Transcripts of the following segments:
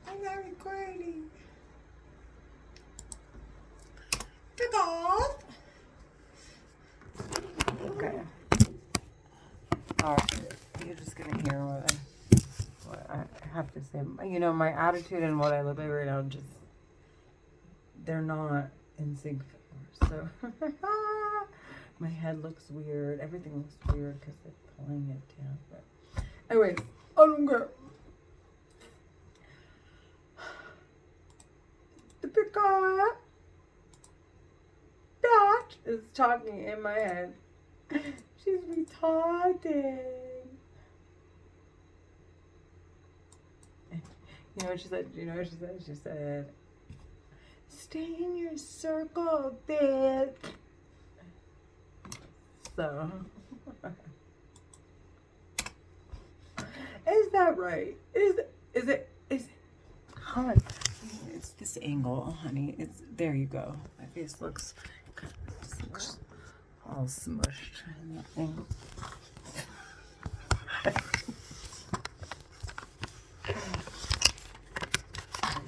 I'm not recording. Pick off. Okay. Alright. You're just gonna hear what I have to say. You know, my attitude and what I live by right now just, they're not in sync. So, my head looks weird. Everything looks weird because they're pulling it down. But, anyways, I don't care. The peacock is talking in my head. She's retarded. You know what she said? You know what she said? She said, "Stay in your circle, bitch." So, is that right? Is it? Hon, it's this angle, honey. It's there. You go. My face looks all smushed in that angle.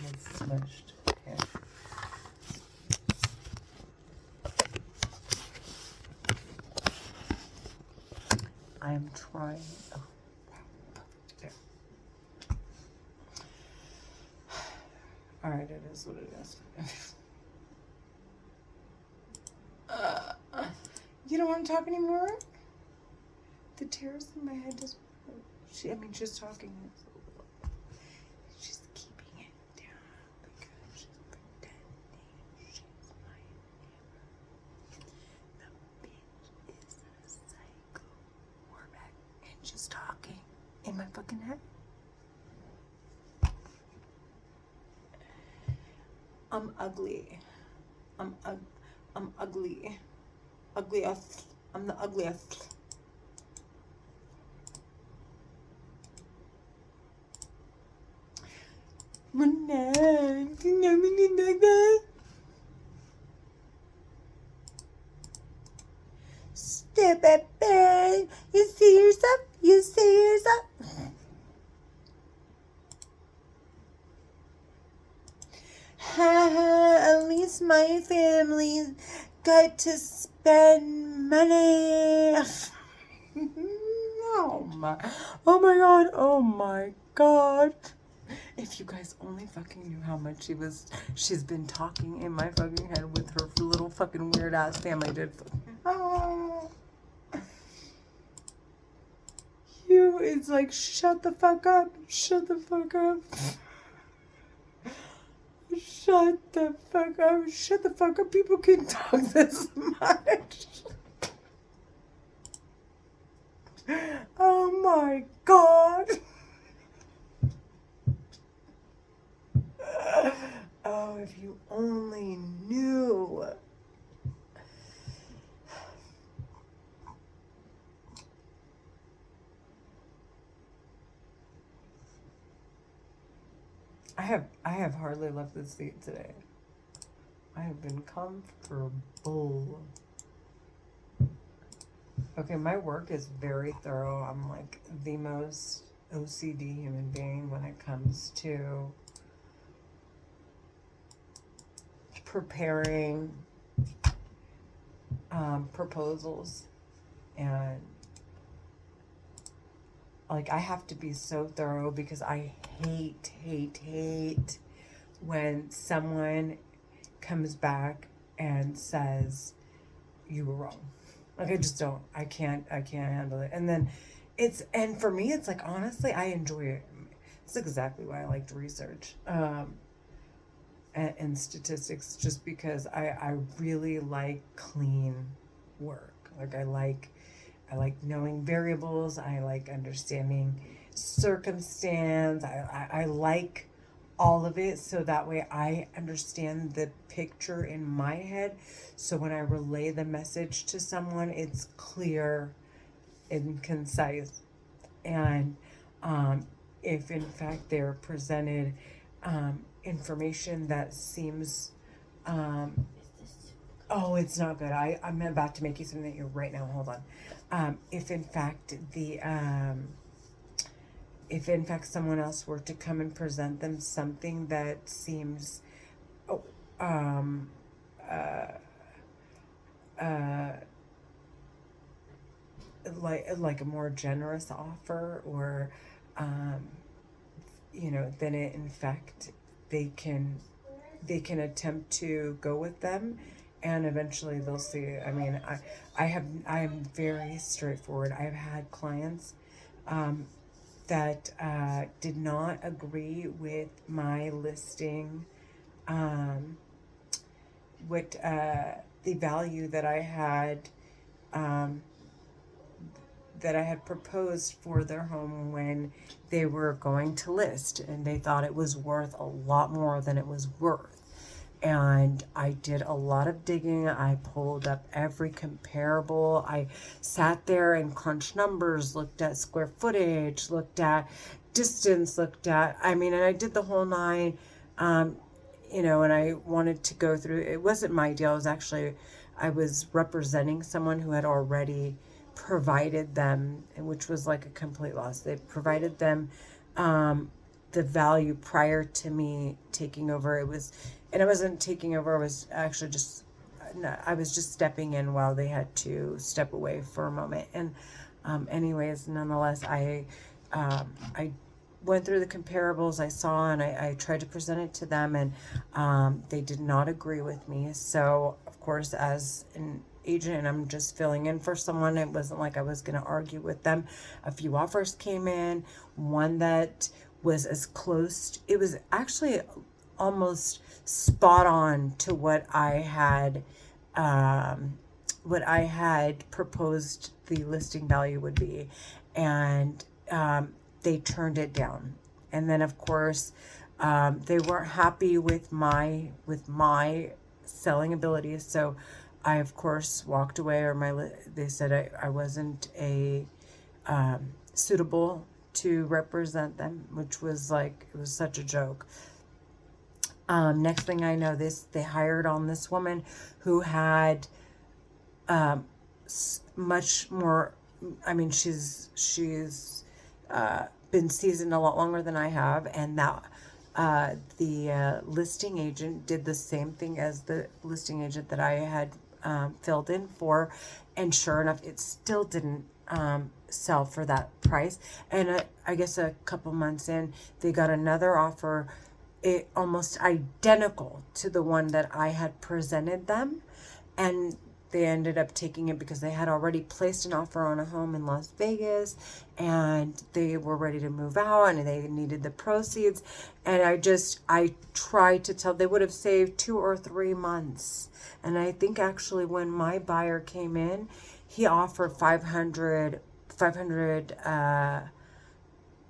It's smushed. Okay. I am trying. Oh, there. All right, it is what it is. You don't want to talk anymore? The tears in my head just. She's talking. She's keeping it down because she's pretending she's my neighbor. The bitch is a psycho. We're back and she's talking in my fucking head. I'm ugly. I'm ugly. Ugliest. I'm the ugliest. Step up, babe. You see yourself? You see yourself? Ha ha, at least my family got to spend money. Oh my god, oh my god. If you guys only fucking knew how much she's been talking in my fucking head with her little fucking weird ass family, dude. Oh. It's like, shut the fuck up. Shut the fuck up. Shut the fuck up. Shut the fuck up. People can talk this much. Oh my god. Oh, if you only knew. I have hardly left the seat today. I have been comfortable. Okay, my work is very thorough. I'm like the most OCD human being when it comes to preparing proposals, and like I have to be so thorough because I hate when someone comes back and says you were wrong. Like I can't handle it. And then and for me it's like, honestly, I enjoy it. It's exactly why I liked research and statistics, just because I really like clean work. Like I like knowing variables. I like understanding circumstance. I like all of it, so that way I understand the picture in my head. So when I relay the message to someone, it's clear and concise. And if in fact they're presented information that seems oh, it's not good. I'm about to make you something that you're right now. Hold on. If in fact if in fact someone else were to come and present them something that seems, oh, um, uh, uh, like a more generous offer, or um, then it in fact they can attempt to go with them, and eventually they'll see. I mean, I am very straightforward. I've had clients that did not agree with my listing, um, what the value um, that I had proposed for their home when they were going to list, and they thought it was worth a lot more than it was worth. And I did a lot of digging. I pulled up every comparable. I sat there and crunched numbers, looked at square footage, looked at distance, and I did the whole nine. And I wanted to go through, it wasn't my deal. I was representing someone who had already provided them, which was like a complete loss. They provided them the value prior to me taking over. And I wasn't taking over. I was just stepping in while they had to step away for a moment. And anyways, nonetheless, I went through the comparables I saw, and I tried to present it to them, and they did not agree with me. So, of course, as an agent, and I'm just filling in for someone, it wasn't like I was going to argue with them. A few offers came in, one that was as close, it was actually almost spot on to what I had proposed the listing value would be. And they turned it down. And then, of course, they weren't happy with my selling abilities. So I, of course, walked away, or they said I wasn't suitable to represent them, which was like, it was such a joke. Next thing I know, they hired on this woman who had much more. She's been seasoned a lot longer than I have, and that the listing agent did the same thing as the listing agent that I had filled in for, and sure enough, it still didn't sell for that price. And I guess a couple months in, they got another offer, it almost identical to the one that I had presented them, and they ended up taking it because they had already placed an offer on a home in Las Vegas, and they were ready to move out, and they needed the proceeds. And I tried to tell, they would have saved 2 or 3 months. And I think actually when my buyer came in, he offered 500,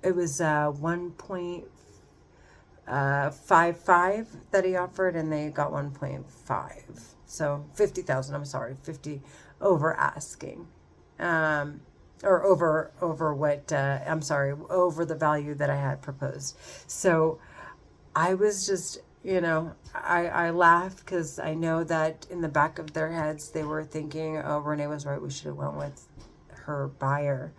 it was 1.55 that he offered, and they got 1.5. So 50,000, I'm sorry, 50 over asking, or over what, over the value that I had proposed. So I was just, I laughed, because I know that in the back of their heads, they were thinking, oh, Renee was right, we should have went with her buyer.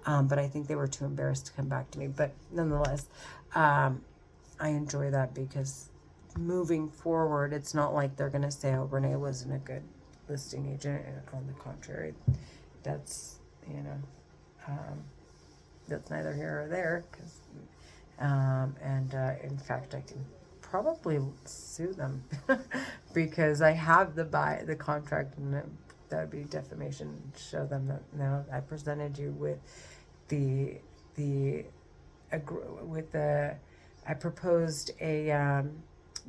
But I think they were too embarrassed to come back to me. But nonetheless, I enjoy that, because moving forward, it's not like they're going to say, oh, Renee wasn't a good listing agent. On the contrary, that's, that's neither here or there, because, in fact, I can probably sue them because I have the contract, and that would be defamation. Show them that, no, I presented you with I proposed a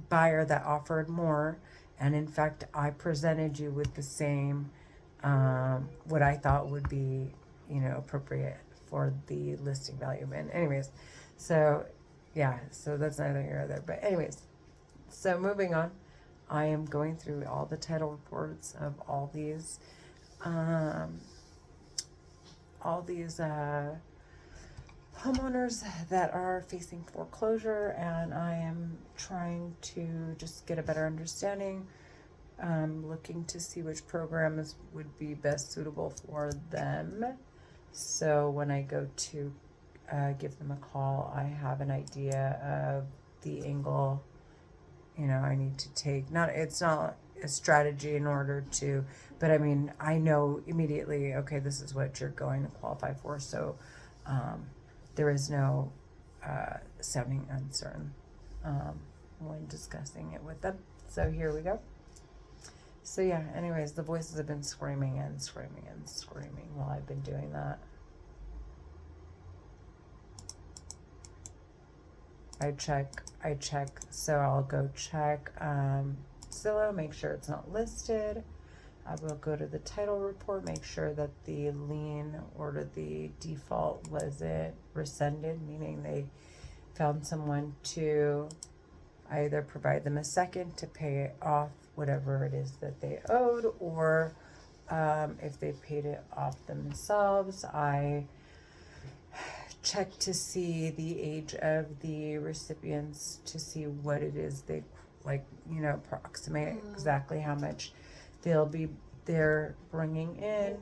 buyer that offered more, and in fact I presented you with the same what I thought would be appropriate for the listing value. And anyways, so that's neither here nor there. But anyways, so moving on, I am going through all the title reports of all these homeowners that are facing foreclosure, and I am trying to just get a better understanding, looking to see which programs would be best suitable for them. So when I go to give them a call. I have an idea of the angle, you know, I need to take. It's not a strategy in order to, but I mean, I know immediately, okay, this is what you're going to qualify for. So there is no sounding uncertain when discussing it with them. So here we go. So yeah, anyways, the voices have been screaming and screaming and screaming while I've been doing that. I check, so I'll go check Zillow, make sure it's not listed. I will go to the title report, make sure that the lien or the default wasn't rescinded, meaning they found someone to either provide them a second to pay off whatever it is that they owed, or if they paid it off themselves. I check to see the age of the recipients to see what it is they, like, you know, approximate exactly how much they're bringing in.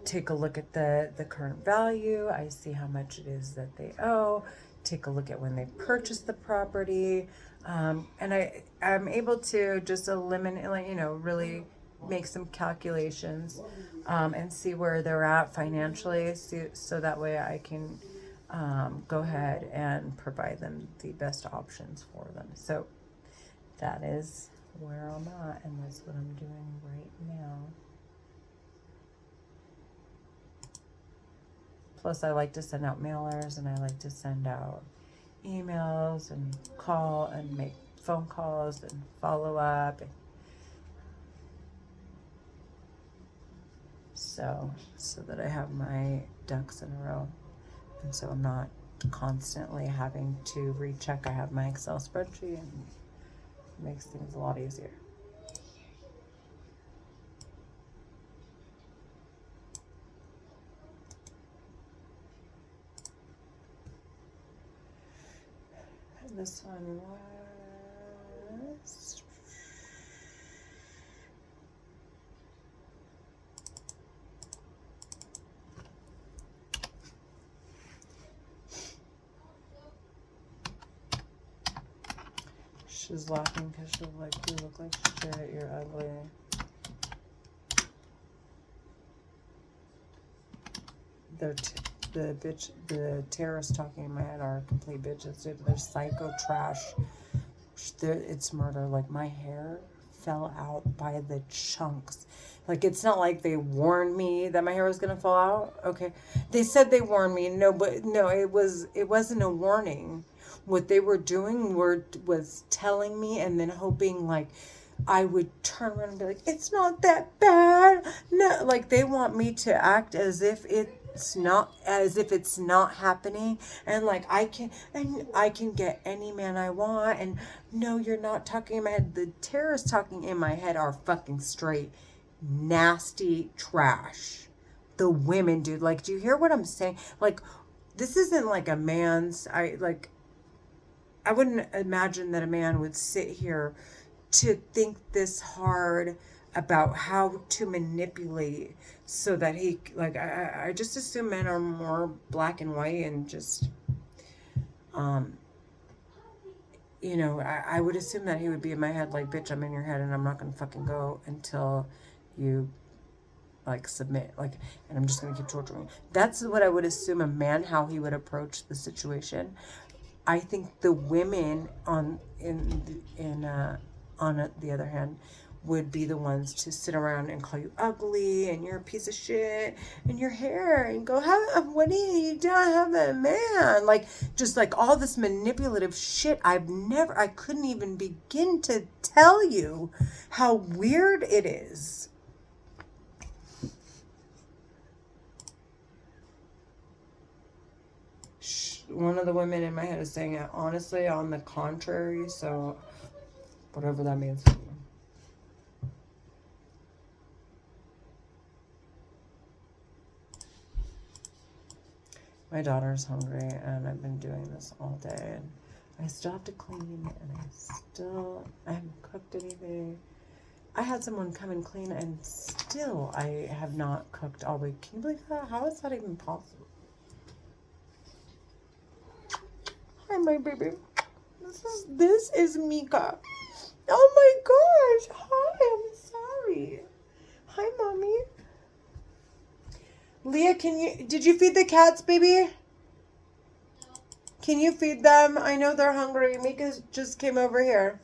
Take a look at the current value. I see how much it is that they owe. Take a look at when they purchased the property. And I'm able to just eliminate, like, you know, really make some calculations and see where they're at financially, so that way I can go ahead and provide them the best options for them. So that is where I'm at, and that's what I'm doing right now. Plus, I like to send out mailers, and I like to send out emails and call and make phone calls and follow up. So that I have my ducks in a row. And so I'm not constantly having to recheck. I have my Excel spreadsheet, and it makes things a lot easier. And this one was... She's laughing because she's like, you look like shit, you're ugly. The terrorists talking in my head are complete bitches, dude. They're psycho trash. It's murder. Like, my hair fell out by the chunks. Like, it's not like they warned me that my hair was gonna fall out. Okay, they said they warned me. No, but no, it wasn't a warning. What they were doing was telling me and then hoping, like, I would turn around and be like, it's not that bad. No, like, they want me to act as if it's not happening, and like I can get any man I want, and no, you're not talking in my head. The terrorists talking in my head are fucking straight nasty trash. The women, dude, like, do you hear what I'm saying? Like, this isn't like a man's, I wouldn't imagine that a man would sit here to think this hard about how to manipulate so that he, like, I just assume men are more black and white and just, you know, I would assume that he would be in my head like, bitch, I'm in your head and I'm not going to fucking go until you, like, submit, like, and I'm just going to keep torturing. That's what I would assume a man, how he would approach the situation. I think the women on the other hand would be the ones to sit around and call you ugly and you're a piece of shit and your hair and go, what do you don't have a man? Like, just like all this manipulative shit. I couldn't even begin to tell you how weird it is. One of the women in my head is saying it honestly, on the contrary, so whatever that means for you. My daughter's hungry and I've been doing this all day, and I still have to clean, and I haven't cooked anything. I had someone come and clean, and still I have not cooked all week. Can you believe that? How is that even possible? Hi, my baby. This is Mika. Oh my gosh. Hi, I'm sorry. Hi, mommy. Leah, did you feed the cats, baby? Can you feed them? I know they're hungry. Mika just came over here.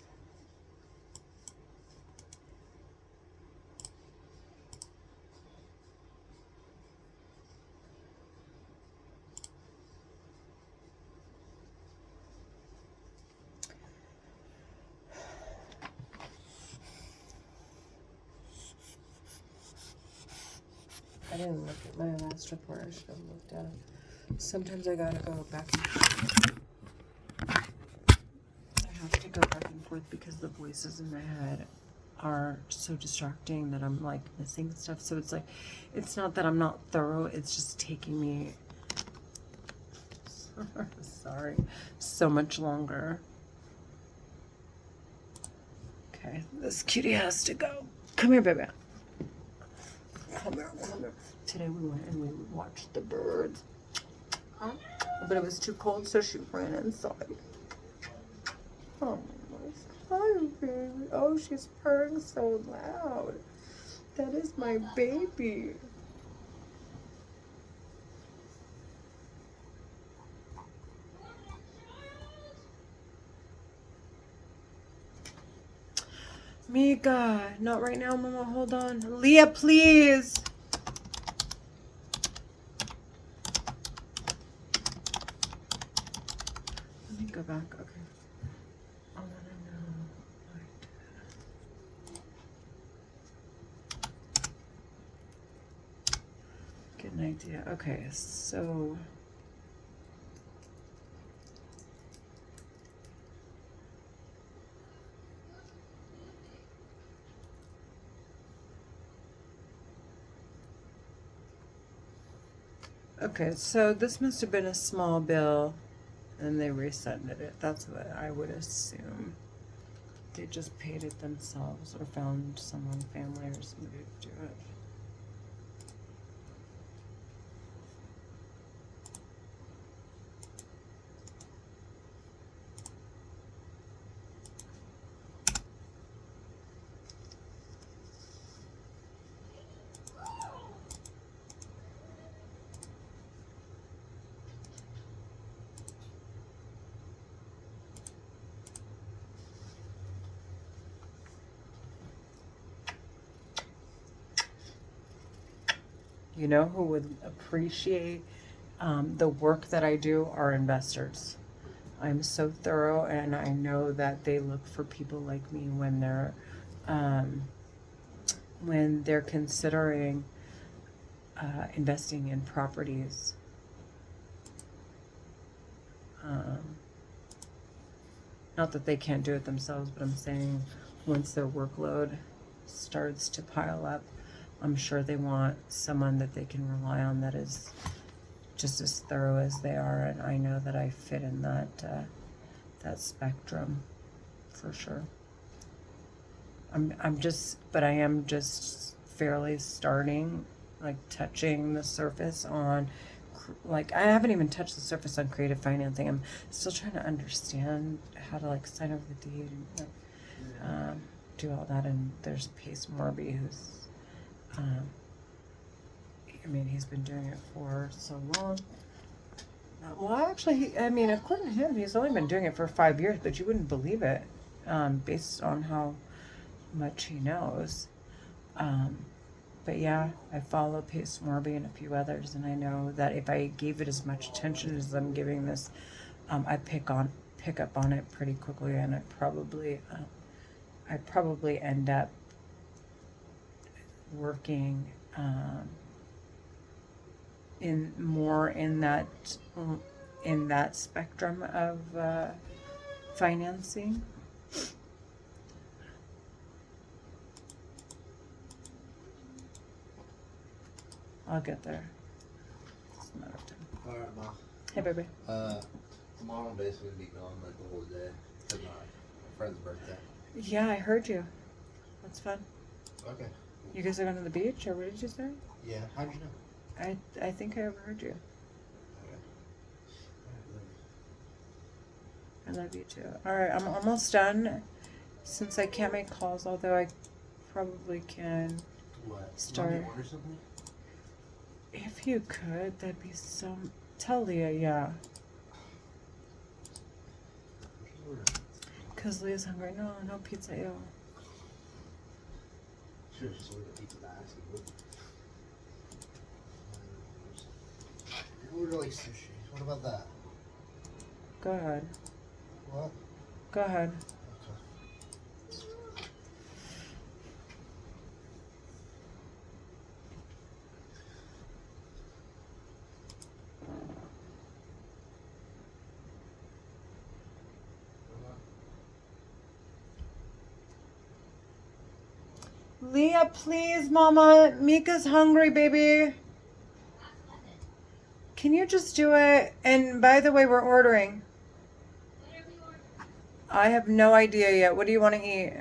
I didn't look at my last report. I should have looked at it. Sometimes I gotta go back and forth. I have to go back and forth because the voices in my head are so distracting that I'm like missing stuff. So it's like, it's not that I'm not thorough, it's just taking me, sorry, so much longer. Okay, this cutie has to go. Come here, baby. Come here, come here. Today we went and we watched the birds. Huh? But it was too cold, so she ran inside. Oh, hi, baby. Oh, she's purring so loud. That is my baby. Mika, not right now, Mama. Hold on. Leah, please. Let me go back. Okay. I want to know. Get an idea. Okay, so. Okay, so this must have been a small bill and they resended it. That's what I would assume. They just paid it themselves or found someone, family or somebody to do it. You know who would appreciate the work that I do are investors. I'm so thorough, and I know that they look for people like me when they're considering investing in properties. Not that they can't do it themselves, but I'm saying once their workload starts to pile up, I'm sure they want someone that they can rely on that is just as thorough as they are, and I know that I fit in that spectrum for sure. But I am just fairly starting, like touching the surface on, like I haven't even touched the surface on creative financing. I'm still trying to understand how to like sign over the deed and like, do all that. And there's Pace Morby who's I mean, he's been doing it for so long. Well, actually, according to him, he's only been doing it for 5 years, but you wouldn't believe it, based on how much he knows. But yeah, I follow Pace Morby and a few others, and I know that if I gave it as much attention as I'm giving this, I'd pick up on it pretty quickly, and I'd probably end up working in that spectrum of financing. I'll get there. It's a matter of time. All right, Ma. Hey, baby. Tomorrow I'm basically be gone like the whole day. It's my friend's birthday. Yeah, I heard you. That's fun. Okay. You guys are going to the beach, or what did you say? Yeah. How'd you know? I think I overheard you. I love you too. All right, I'm almost done. Since I can't make calls, although I probably can What? start. You want me to order something? If you could, that'd be so. Tell Leah, yeah. Cause Leah's hungry. No, no pizza, ew. Sure, just order the pizza that I asked you. Order like sushi. What about that? Go ahead. What? Go ahead. Leah, please, Mama. Mika's hungry, baby. Can you just do it? And by the way, we're ordering. I have no idea yet. What do you want to eat?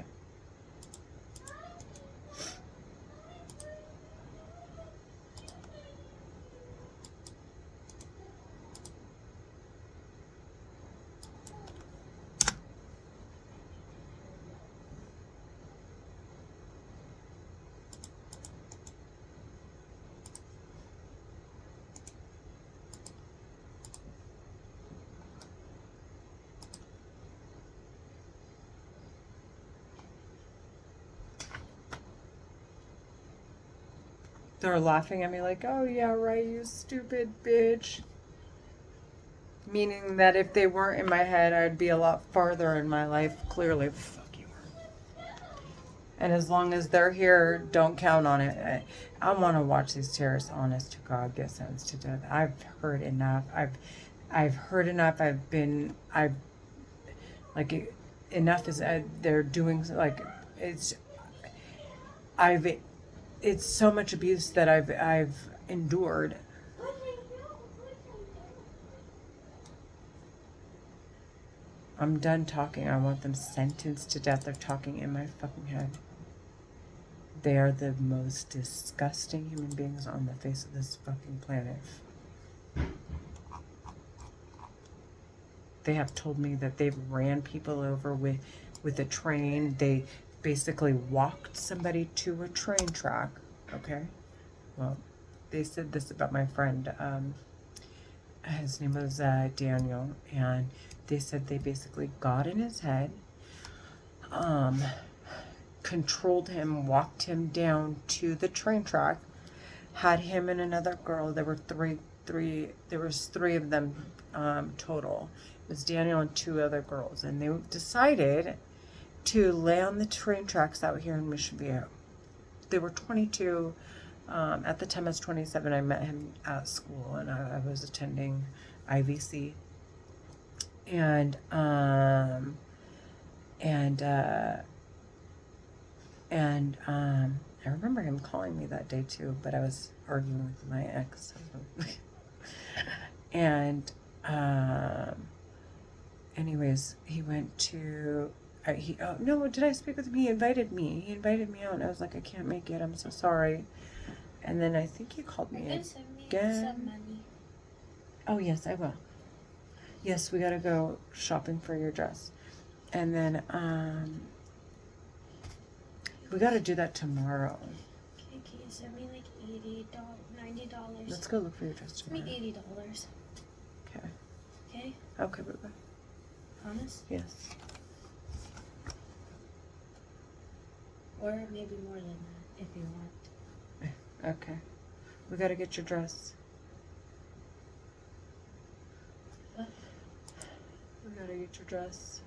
They're laughing at me like, oh yeah, right, you stupid bitch. Meaning that if they weren't in my head, I'd be a lot farther in my life. Clearly, fuck you. And as long as they're here, don't count on it. I want to watch these terrorists, honest to God, get sentenced to death. I've heard enough. I've heard enough. Like, enough is, they're doing, like, it's so much abuse that I've endured. I'm done talking. I want them sentenced to death. They're talking in my fucking head. They are the most disgusting human beings on the face of this fucking planet. They have told me that they've ran people over with a train. They basically walked somebody to a train track. Okay? Well, they said this about my friend. His name was Daniel, and they said they basically got in his head, controlled him, walked him down to the train track, had him and another girl. There were three. There was three of them total. It was Daniel and two other girls, and they decided to lay on the train tracks out here in Mission Viejo. They were 22. At the time I was 27. I met him at school, and I was attending IVC. And I remember him calling me that day too, but I was arguing with my ex. And anyways, he went to no, did I speak with him? He invited me out, and I was like, I can't make it, I'm so sorry. And then I think he called me again. Send me some money. Oh yes, I will. Yes, we gotta go shopping for your dress. And then we gotta do that tomorrow. Okay, can you send me like $90? Let's go look for your dress Send me tomorrow. $80. Okay. Okay? Okay, bye-bye. Promise? Yes. Or maybe more than that, if you want. Okay. We gotta get your dress. What? We gotta get your dress.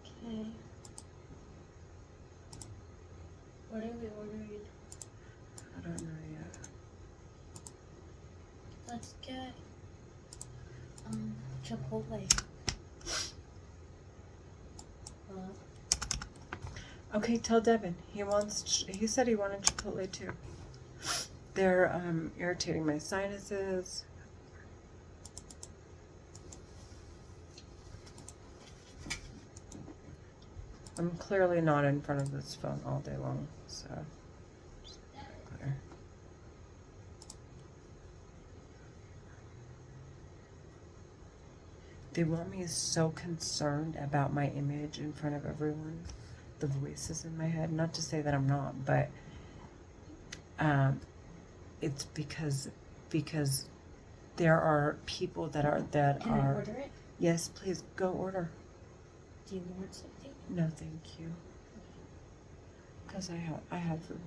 Okay. What are we ordering? I don't know yet. Let's get Chipotle. Hello? Okay, tell Devin. He said he wanted Chipotle too. They're irritating my sinuses. I'm clearly not in front of this phone all day long, so. Clear. They want me so concerned about my image in front of everyone. The voices in my head. Not to say that I'm not, but it's because there are people that are Can I order it? Yes, please go order. Do you want something? No, thank you. Because I have food.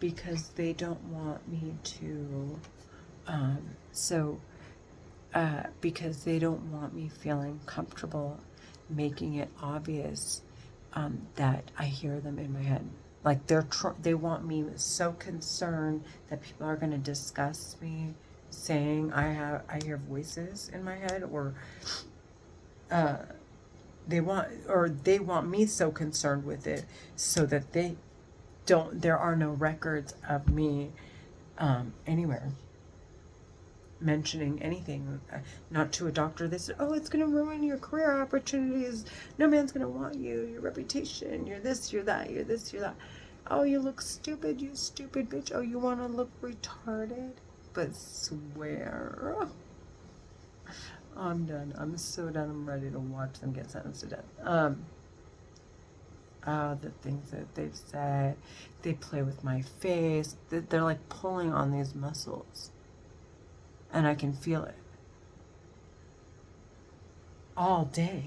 Because they don't want me to because they don't want me feeling comfortable making it obvious that I hear them in my head. Like they want me so concerned that people are going to discuss me, saying I hear voices in my head, or they want me so concerned with it so that there are no records of me anywhere mentioning anything, not to a doctor. This, oh, it's going to ruin your career opportunities. No man's going to want you, your reputation, you're this, you're that, you're this, you're that. Oh, you look stupid, you stupid bitch. Oh, you want to look retarded? But swear. I'm done. I'm so done. I'm ready to watch them get sentenced to death. Oh, the things that they've said. They play with my face. They're like pulling on these muscles. And I can feel it all day.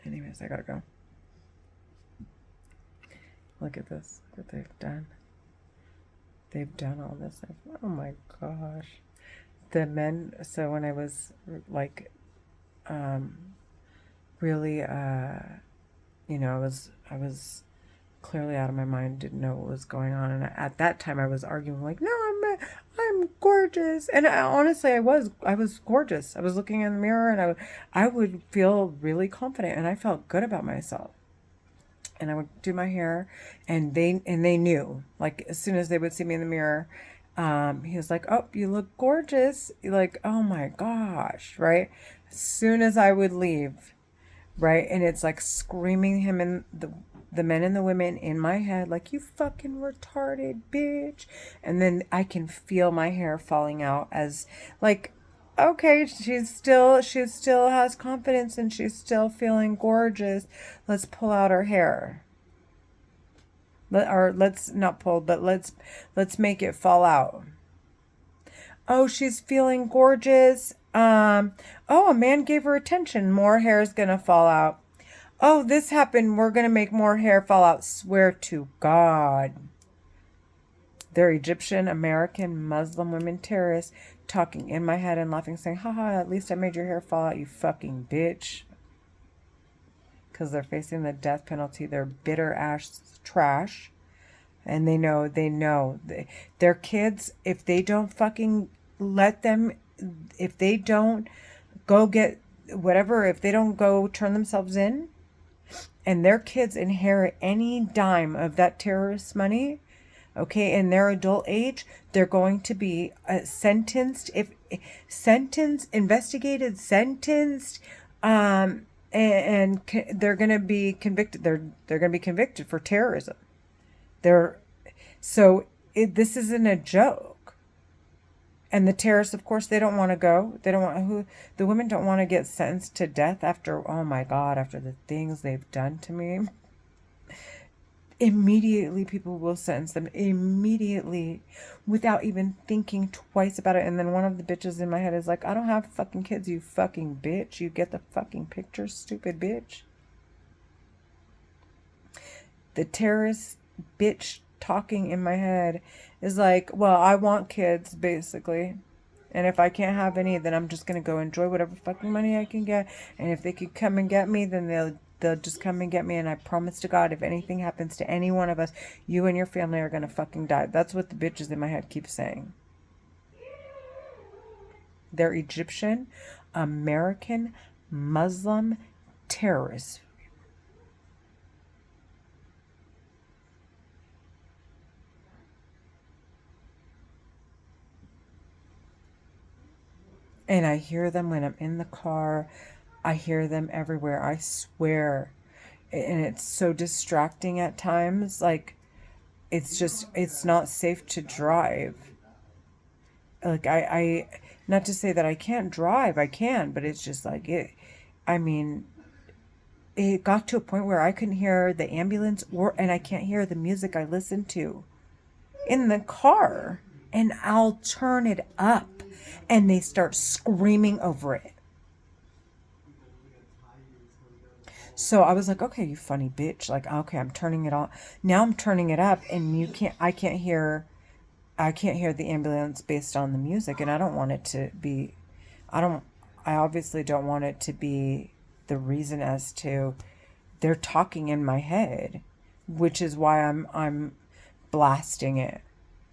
Anyways, I gotta go. Look at this. What they've done. They've done all this. Oh my gosh. The men, so when I was like, really, I was clearly out of my mind, didn't know what was going on, and at that time I was arguing like, no, I'm gorgeous, and honestly I was gorgeous. I was looking in the mirror and I would feel really confident and I felt good about myself, and I would do my hair, and they knew, like, as soon as they would see me in the mirror, he was like, oh, you look gorgeous, like, oh my gosh, right? As soon as I would leave, right, and it's like screaming him in the men and the women in my head, like, you fucking retarded bitch. And then I can feel my hair falling out, as like, okay, she still has confidence and she's still feeling gorgeous. Let's pull out her hair. Let's not pull, but let's make it fall out. Oh, she's feeling gorgeous. Oh, a man gave her attention. More hair is gonna fall out. Oh, this happened. We're going to make more hair fall out. Swear to God. They're Egyptian, American, Muslim women terrorists talking in my head and laughing, saying, haha, at least I made your hair fall out, you fucking bitch. Because they're facing the death penalty. They're bitter ass trash. And they know. Their kids, if they don't fucking let them, if they don't go get whatever, if they don't go turn themselves in, and their kids inherit any dime of that terrorist money, okay, in their adult age, they're going to be investigated, sentenced, and they're going to be convicted. They're going to be convicted for terrorism. This isn't a joke. And the terrorists, of course, they don't want to go. The women don't want to get sentenced to death after, oh my God, after the things they've done to me. Immediately, people will sentence them immediately without even thinking twice about it. And then one of the bitches in my head is like, I don't have fucking kids, you fucking bitch. You get the fucking picture, stupid bitch. The terrorist bitch talking in my head is like, well, I want kids, basically. And if I can't have any, then I'm just going to go enjoy whatever fucking money I can get. And if they could come and get me, then they'll just come and get me. And I promise to God, if anything happens to any one of us, you and your family are going to fucking die. That's what the bitches in my head keep saying. They're Egyptian, American, Muslim terrorists. And I hear them when I'm in the car. I hear them everywhere. I swear. And it's so distracting at times. Like, it's not safe to drive. Like, not to say that I can't drive, I can, but it's just like I mean, it got to a point where I couldn't hear the ambulance and I can't hear the music I listen to in the car. And I'll turn it up and they start screaming over it. So I was like, okay, you funny bitch. Like, okay, I'm turning it on. Now I'm turning it up and I can't hear the ambulance based on the music, and I don't want it to be I obviously don't want it to be the reason as to they're talking in my head, which is why I'm blasting it.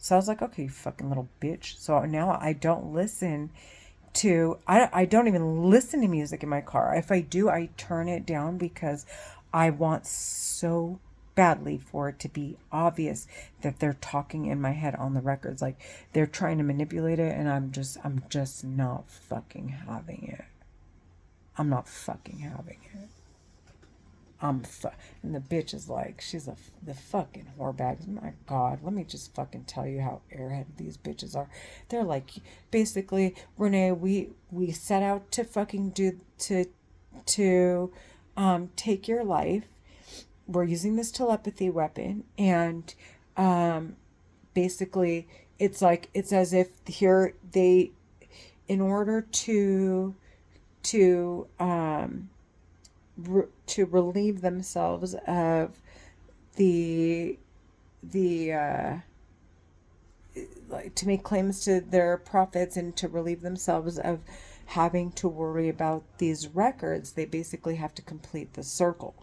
So I was like, okay, you fucking little bitch. So now I don't listen I don't even listen to music in my car. If I do, I turn it down because I want so badly for it to be obvious that they're talking in my head on the records. Like, they're trying to manipulate it, and I'm just not fucking having it. I'm not fucking having it. And the bitch is like, the fucking whorebags. My God, let me just fucking tell you how airheaded these bitches are. They're like, basically, Renee, we set out to fucking to take your life. We're using this telepathy weapon, and basically, it's as if here in order to relieve themselves of the like, to make claims to their profits and to relieve themselves of having to worry about these records, they basically have to complete the circle.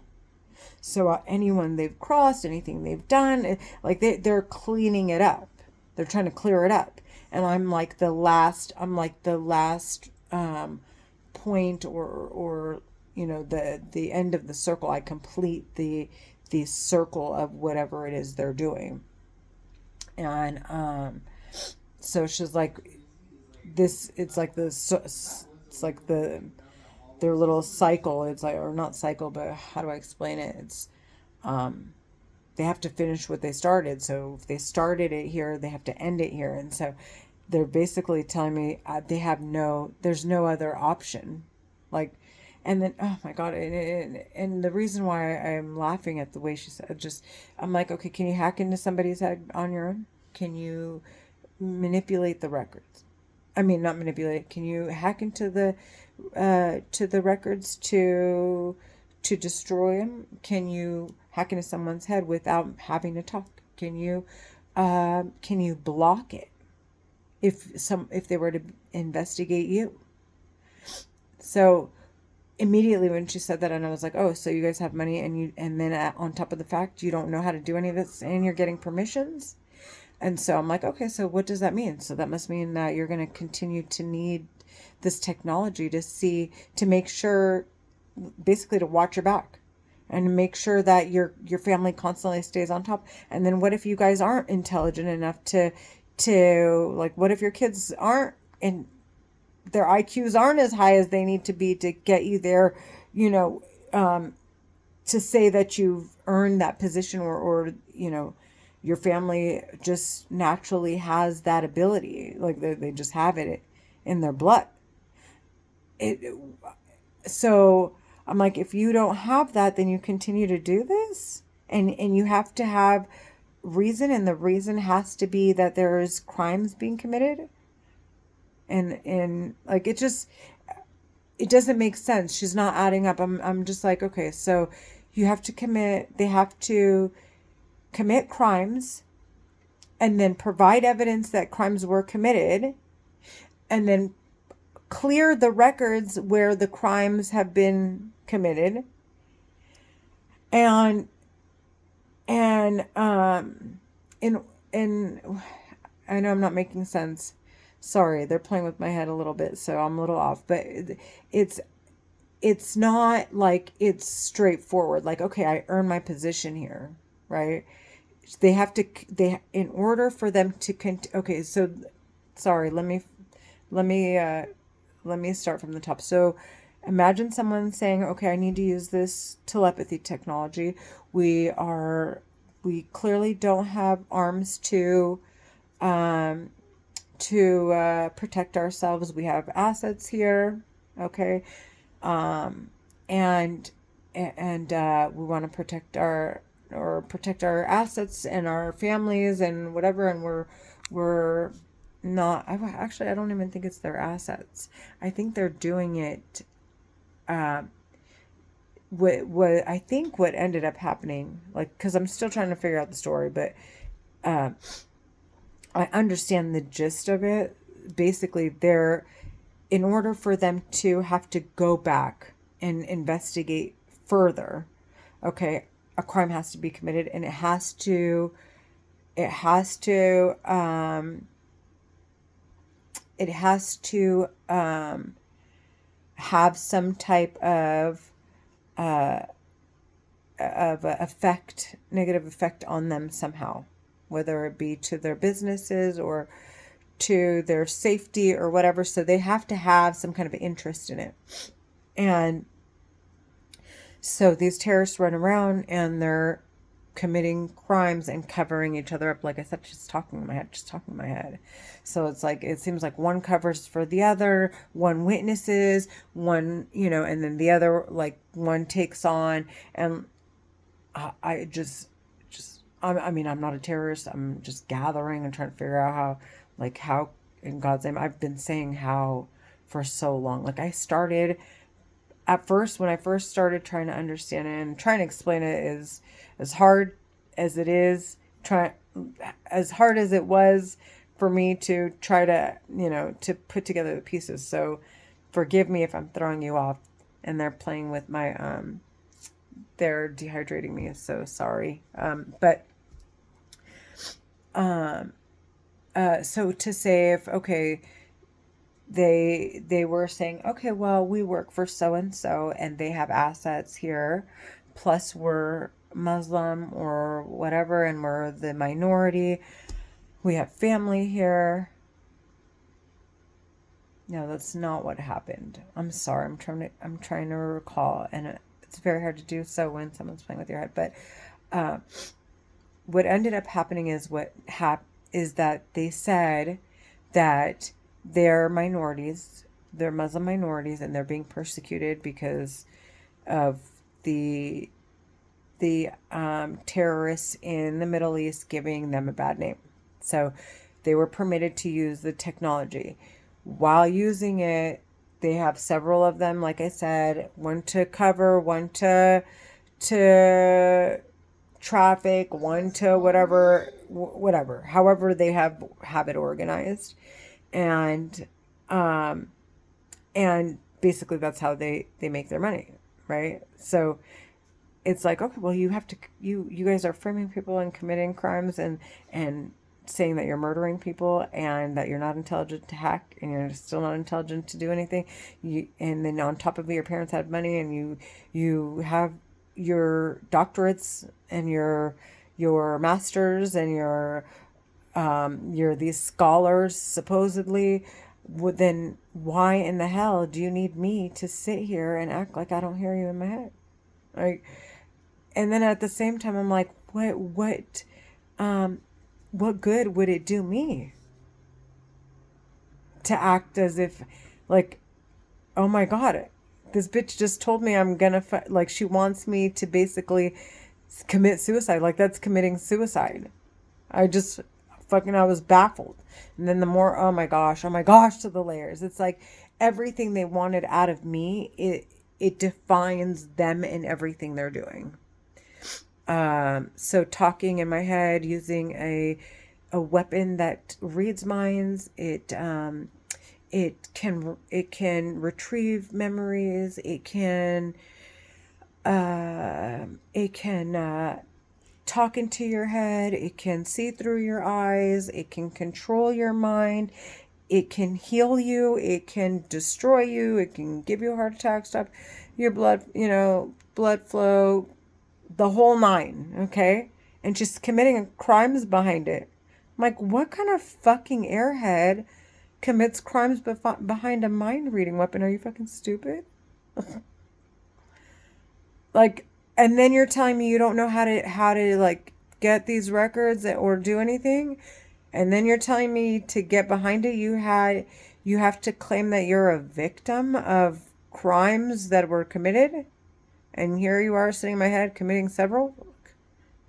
So anyone they've crossed, anything they've done, like they're cleaning it up. They're trying to clear it up. And I'm like the last point, or the end of the circle. I complete the circle of whatever it is they're doing. And so she's like, it's like their little cycle. It's like, or not cycle, but how do I explain it? It's they have to finish what they started. So if they started it here, they have to end it here. And so they're basically telling me there's no other option. Like, and then, oh my God. And the reason why I'm laughing at the way she said, I'm like, okay, can you hack into somebody's head on your own? Can you manipulate the records? I mean, not manipulate. Can you hack into the records to destroy them? Can you hack into someone's head without having to talk? Can you block it if they were to investigate you? So immediately when she said that, and I was like, oh, so you guys have money, and then on top of the fact you don't know how to do any of this, and you're getting permissions. And so I'm like, okay, so what does that mean? So that must mean that you're going to continue to need this technology to make sure, basically to watch your back and make sure that your family constantly stays on top. And then what if you guys aren't intelligent enough to like, what if your kids aren't, and their IQs aren't as high as they need to be to get you there, to say that you've earned that position, or your family just naturally has that ability. Like they just have it in their blood. So I'm like, if you don't have that, then you continue to do this, and you have to have reason, and the reason has to be that there's crimes being committed. And like, it doesn't make sense. She's not adding up. I'm just like, okay, so they have to commit crimes, and then provide evidence that crimes were committed, and then clear the records where the crimes have been committed, and in I know I'm not making sense. Sorry, they're playing with my head a little bit, so I'm a little off, but it's not like it's straightforward. Like, okay, I earn my position here, right? In order for them to okay, so sorry, let me let me start from the top. So imagine someone saying, okay, I need to use this telepathy technology. We clearly don't have arms um, to protect ourselves. We have assets here. Okay. Um, and, and we want to protect our assets and our families and whatever. And we're not, actually, I don't even think it's their assets. I think they're doing it. What I think what ended up happening, like, because I'm still trying to figure out the story, but uh, I understand the gist of it. Basically, in order for them to have to go back and investigate further, okay, a crime has to be committed, and it has to have some type of effect, negative effect on them somehow, whether it be to their businesses or to their safety or whatever. So they have to have some kind of interest in it. And so these terrorists run around and they're committing crimes and covering each other up. Like I said, just talking in my head. So it's like, it seems like one covers for the other, one witnesses, one, and then the other, like, one takes on. And I I mean, I'm not a terrorist. I'm just gathering and trying to figure out how, in God's name, I've been saying how for so long. Like, I started at first, when I first started trying to understand it and trying to explain it, is as hard as it is, as hard as it was for me to try to, to put together the pieces. So forgive me if I'm throwing you off and they're playing with my, they're dehydrating me. So sorry. So to say, if, okay, they were saying, okay, well, we work for so and so and they have assets here, plus we're Muslim or whatever, and we're the minority, we have family here. No, that's not what happened. I'm sorry. I'm trying to recall, and it's very hard to do so when someone's playing with your head. But what ended up happening is is that they said that they're minorities, they're Muslim minorities, and they're being persecuted because of the terrorists in the Middle East giving them a bad name. So they were permitted to use the technology. While using it, they have several of them, like I said, one to cover, one to traffic, one to whatever, however they have it organized. And basically that's how they make their money, right? So it's like, okay, well, you guys are framing people and committing crimes and saying that you're murdering people and that you're not intelligent to hack and you're still not intelligent to do anything. And then on top of it, your parents had money and you have your doctorates and your masters and you're these scholars supposedly. Then why in the hell do you need me to sit here and act like I don't hear you in my head? Like, and then at the same time, I'm like, what good would it do me to act as if, like, oh my God, this bitch just told me I'm gonna, like, she wants me to basically commit suicide. Like, that's committing suicide. I was baffled. And then the more, oh my gosh, to the layers. It's like everything they wanted out of me, it defines them and everything they're doing. So talking in my head, using a weapon that reads minds, it can retrieve memories. It can talk into your head. It can see through your eyes. It can control your mind. It can heal you. It can destroy you. It can give you a heart attack, stop your blood flow, the whole nine, okay? And just committing crimes behind it. I'm like, what kind of fucking airhead commits crimes behind a mind reading weapon. Are you fucking stupid? Like, and then you're telling me you don't know how to like get these records or do anything, and then you're telling me to get behind it. You have to claim that you're a victim of crimes that were committed, and here you are sitting in my head committing several,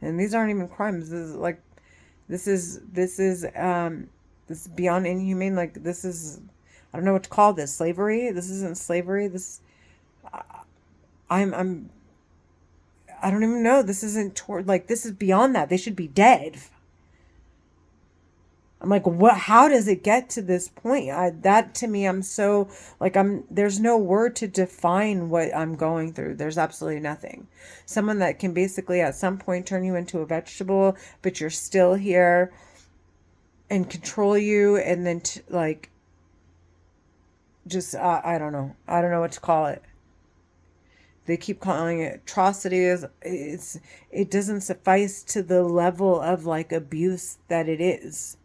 and these aren't even crimes. This is this is beyond inhumane. Like, this is, I don't know what to call this. Slavery. This isn't slavery. I'm I don't even know. This isn't like, this is beyond that. They should be dead. I'm like, what? How does it get to this point? That to me, I'm so like, there's no word to define what I'm going through. There's absolutely nothing. Someone that can basically at some point turn you into a vegetable, but you're still here, and control you, and then like, just I don't know. I don't know what to call it. They keep calling it atrocities. It doesn't suffice to the level of like abuse that it is.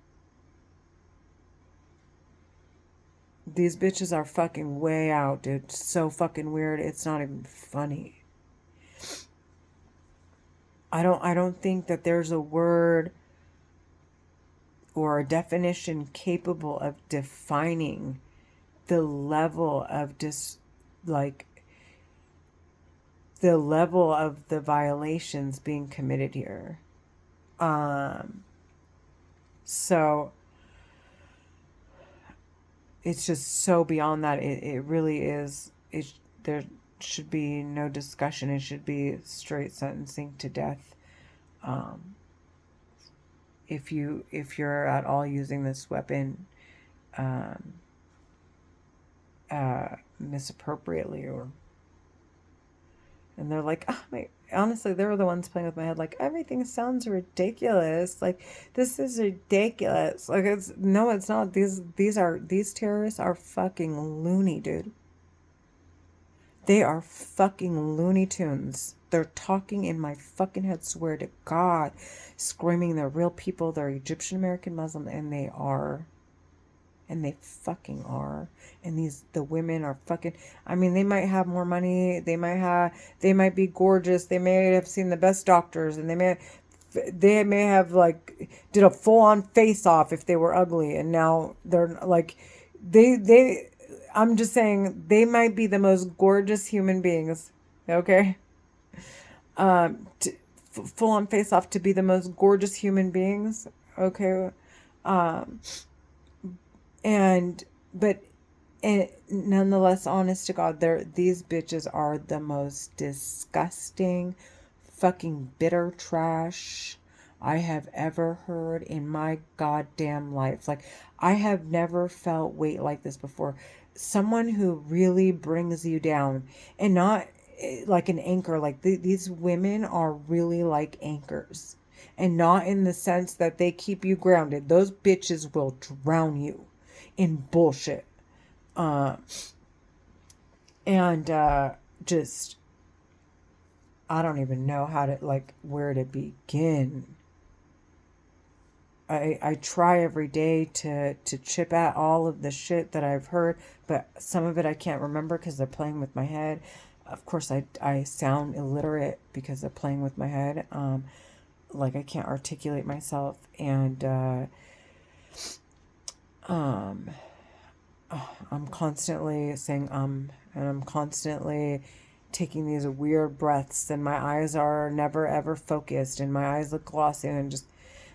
These bitches are fucking way out, dude. It's so fucking weird. It's not even funny. I don't think that there's a word or a definition capable of defining the level of the level of the violations being committed here. So it's just so beyond that. It really is. There should be no discussion. It should be straight sentencing to death. If you're at all using this weapon misappropriately, and they're like, oh my, honestly, they were the ones playing with my head. Like, everything sounds ridiculous. Like, this is ridiculous. Like, it's not. These terrorists are fucking loony, dude. They are fucking Looney Tunes. They're talking in my fucking head, swear to God, screaming they're real people, they're Egyptian American Muslim, and they are. And they fucking are. And the women are fucking, I mean, they might have more money, they might be gorgeous, they may have seen the best doctors, and they may have like did a full-on face-off if they were ugly, and now they're like, I'm just saying, they might be the most gorgeous human beings, okay? Full-on face-off to be the most gorgeous human beings, okay? And nonetheless, honest to God, these bitches are the most disgusting, fucking bitter trash I have ever heard in my goddamn life. Like, I have never felt weight like this before. Someone who really brings you down, and not like an anchor. Like, these women are really like anchors, and not in the sense that they keep you grounded. Those bitches will drown you in bullshit. Just, I don't even know where to begin. I try every day to chip at all of the shit that I've heard, but some of it I can't remember because they're playing with my head. Of course, I sound illiterate because they're playing with my head. Like, I can't articulate myself, and I'm constantly saying and I'm constantly taking these weird breaths, and my eyes are never ever focused, and my eyes look glossy, and just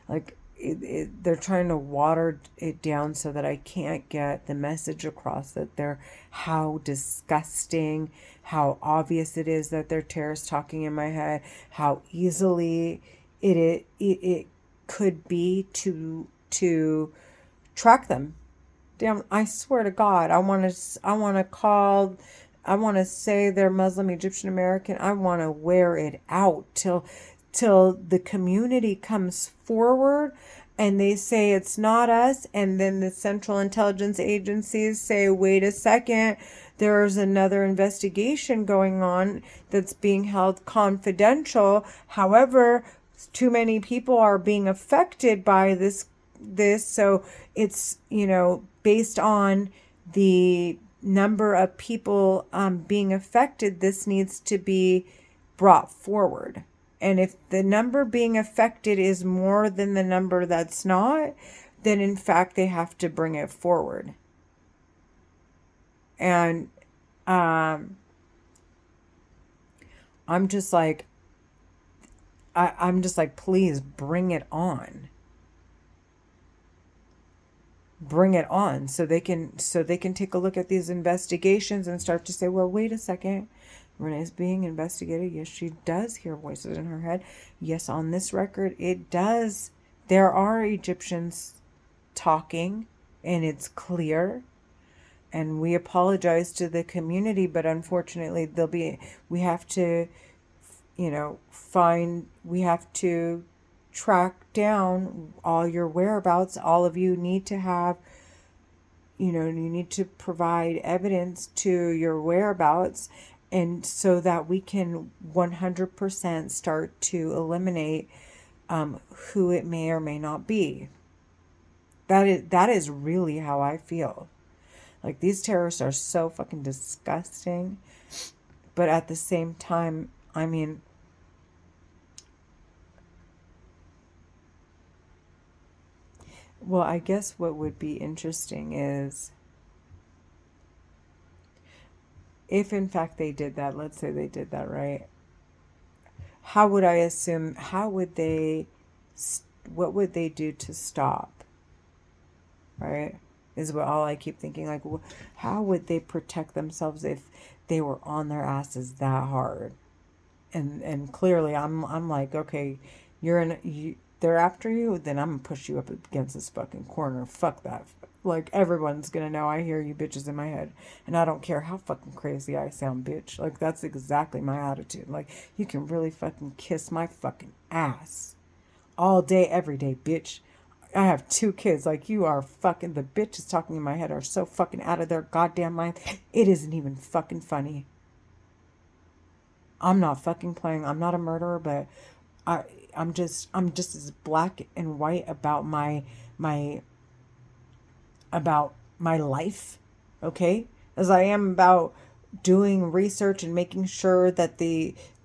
like they're trying to water it down so that I can't get the message across that they're, how disgusting, how obvious it is that they're terrorists talking in my head, how easily it could be to track them. Damn, I swear to God, I want to say they're Muslim, Egyptian American. I want to wear it out till the community comes forward and they say it's not us, and then the Central Intelligence Agencies say, wait a second, there's another investigation going on that's being held confidential. However, too many people are being affected by this this. So it's, based on the number of people being affected, this needs to be brought forward. And if the number being affected is more than the number that's not, then in fact they have to bring it forward. And I'm just like, I'm just like, please bring it on. Bring it on so they can take a look at these investigations and start to say, well, wait a second. Renee's being investigated. Yes, she does hear voices in her head. Yes, on this record, it does. There are Egyptians talking, and it's clear. And we apologize to the community, but unfortunately, we have to, we have to track down all your whereabouts. All of you need to have, you need to provide evidence to your whereabouts, and so that we can 100% start to eliminate who it may or may not be. That is really how I feel. Like, these terrorists are so fucking disgusting, but at the same time, I mean, well, I guess what would be interesting is if in fact they did that, let's say they did that, right? How would what would they do to stop? Right? Is what all I keep thinking. Like, how would they protect themselves if they were on their asses that hard? And clearly, I'm like, okay, they're after you, then I'm gonna push you up against this fucking corner. Fuck that. Like, everyone's gonna know I hear you bitches in my head, and I don't care how fucking crazy I sound, bitch. Like, that's exactly my attitude. Like, you can really fucking kiss my fucking ass all day, every day, bitch. I have 2 kids. Like, you are fucking, the bitches talking in my head are so fucking out of their goddamn mind. It isn't even fucking funny. I'm not fucking playing. I'm not a murderer, but I'm just as black and white about my about my life, okay, as I am about doing research and making sure that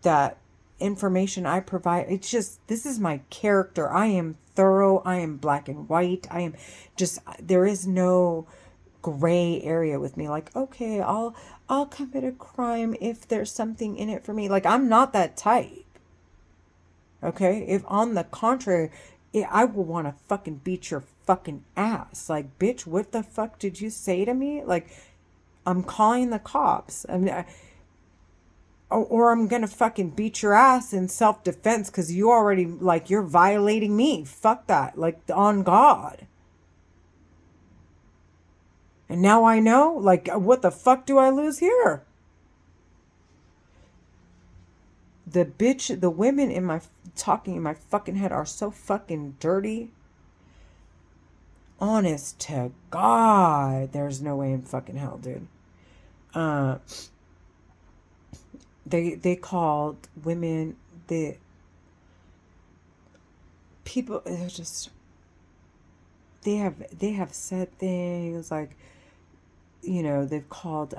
that information I provide, it's just, this is my character. I am thorough. I am black and white. I am just, there is no gray area with me. Like, okay, I'll commit a crime if there's something in it for me. Like, I'm not that type. Okay? If on the contrary, I will want to fucking beat your fucking ass. Like, bitch, what the fuck did you say to me? Like, I'm calling the cops. I mean, or I'm gonna fucking beat your ass in self-defense because you already, like, you're violating me. Fuck that. Like, on God. And now I know, like, what the fuck do I lose here? The women in my, talking in my fucking head are so fucking dirty. Honest to God, there's no way in fucking hell, dude. They called women, the people, they're just, they have said things like, they've called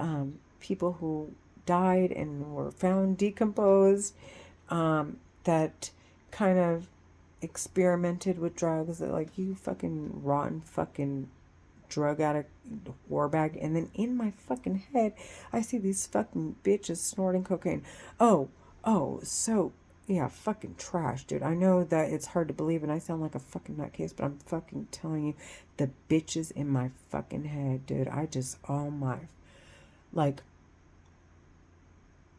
people who died and were found decomposed, that kind of experimented with drugs, that, like, you fucking rotten fucking drug addict war bag. And then in my fucking head, I see these fucking bitches snorting cocaine. Oh, so yeah, fucking trash, dude. I know that it's hard to believe and I sound like a fucking nutcase, but I'm fucking telling you, the bitches in my fucking head, dude. I just, oh my, like,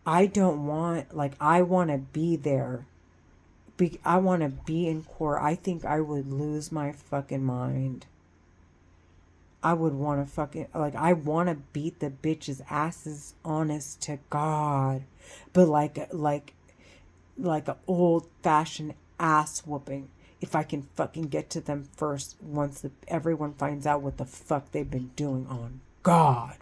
I don't want, like, I want to be there. I want to be in court. I think I would lose my fucking mind. I would want to fucking, like, I want to beat the bitches' asses, honest to God. But like an old-fashioned ass whooping. If I can fucking get to them first, once everyone finds out what the fuck they've been doing, on God.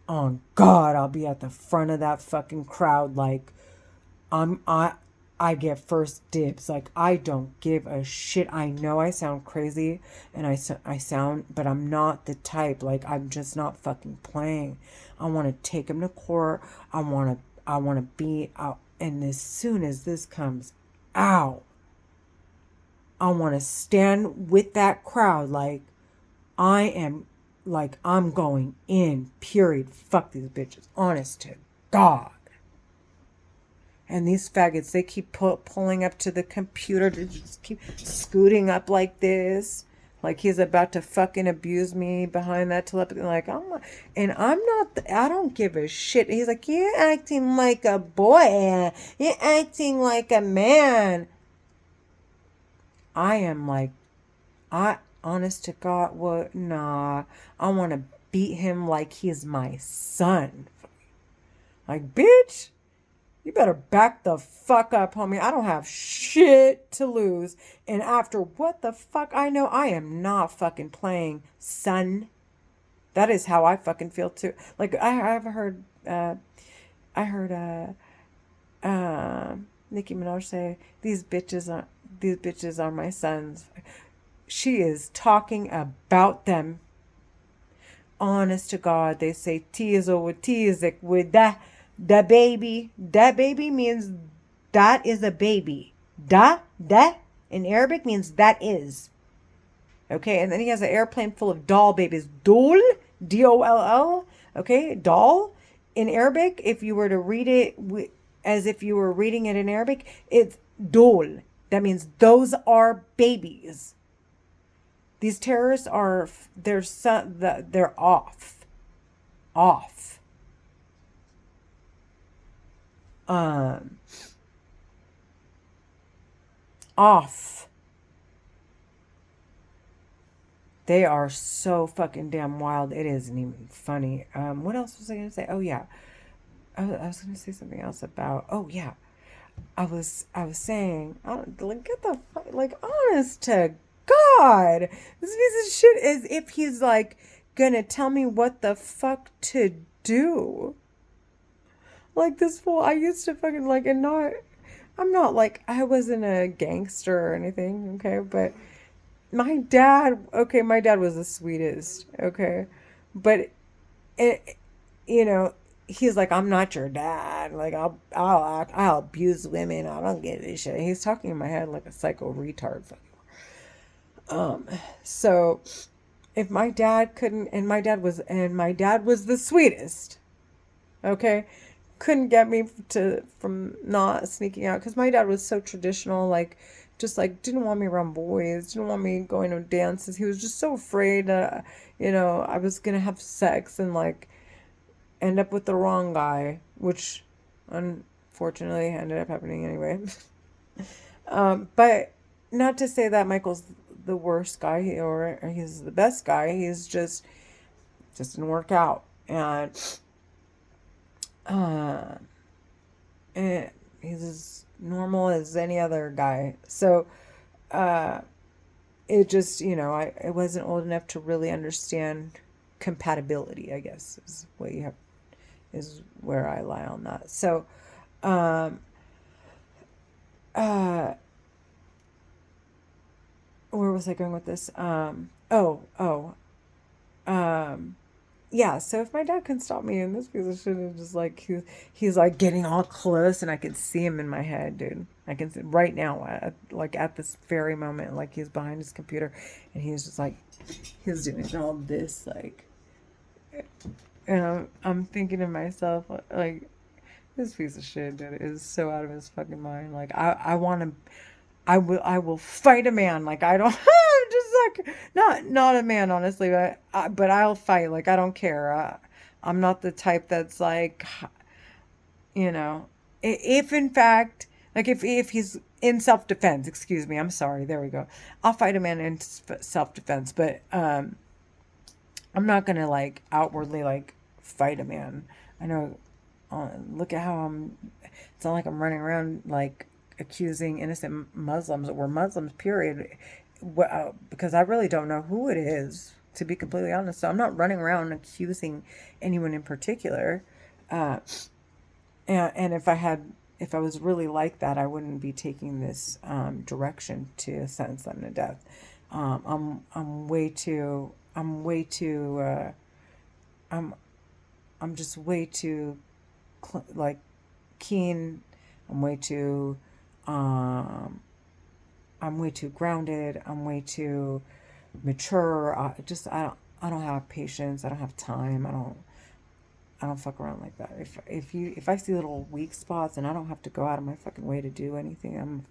On God, I'll be at the front of that fucking crowd, like, I get first dibs. Like, I don't give a shit. I know I sound crazy and I sound, but I'm not the type. Like, I'm just not fucking playing. I want to take him to court. I want to be out. And as soon as this comes out, I want to stand with that crowd. I'm going in, period. Fuck these bitches. Honest to God. And these faggots, they keep pulling up to the computer to just keep scooting up like this. Like he's about to fucking abuse me behind that telepathy. Like, I'm not, I don't give a shit. He's like, you're acting like a boy. You're acting like a man. I am like, honest to God, what? Nah. I want to beat him like he's my son. Like, bitch. You better back the fuck up, homie. I don't have shit to lose. And after what the fuck I know, I am not fucking playing, son. That is how I fucking feel too. Like I've heard, I heard Nicki Minaj say, these bitches are my sons. She is talking about them. Honest to God, they say T is over T is like with that. That baby means that is a baby. Da, in Arabic means that is. Okay, and then he has an airplane full of doll babies. Dol, D-O-L-L. Okay, doll. In Arabic, if you were to read it as if you were reading it in Arabic, it's dol. That means those are babies. These terrorists they're off. Off. They are so fucking damn wild. It isn't even funny. What else was I gonna say? Oh yeah, I was gonna say something else about. Oh yeah, I was saying. Like, get the fuck. Like, honest to God, this piece of shit is if he's like gonna tell me what the fuck to do. Like this fool, I used to fucking like, and not, I'm not like, I wasn't a gangster or anything, okay? But my dad was the sweetest, okay? But, it, he's like, I'm not your dad. Like, I'll abuse women. I don't give a shit. He's talking in my head like a psycho retard. So if my dad couldn't, and my dad was the sweetest, okay? Couldn't get me from not sneaking out because my dad was so traditional, like just like didn't want me around boys, didn't want me going to dances. He was just so afraid that I was gonna have sex and like end up with the wrong guy, which unfortunately ended up happening anyway. But not to say that Michael's the worst guy or he's the best guy. He's just didn't work out. And he's as normal as any other guy. So, it just, I wasn't old enough to really understand compatibility, I guess, is where I lie on that. So, where was I going with this? Yeah, so if my dad can stop me in this piece of shit, is just like he's like getting all close, and I can see him in my head, dude. I can see right now, at this very moment, like he's behind his computer, and he's just like he's doing all this, like, and I'm thinking to myself, like, this piece of shit, dude, is so out of his fucking mind. Like, I will fight a man. Like, I don't, just like, not a man, honestly, but I'll fight. Like, I don't care. I'm not the type that's like, if in fact, like if he's in self-defense, excuse me, I'm sorry, there we go. I'll fight a man in self-defense, but, I'm not gonna like outwardly like fight a man. I know, look at how it's not like I'm running around like accusing innocent Muslims or Muslims, period, because I really don't know who it is, to be completely honest. So I'm not running around accusing anyone in particular. And if I had if I was really like that, I wouldn't be taking this direction to sentence them to death. I'm way too. I'm I'm just way too like keen. I'm way too. Um, I'm way too grounded. I'm way too mature. I don't have patience. I don't have time. I don't fuck around like that. If I see little weak spots and I don't have to go out of my fucking way to do anything, I'm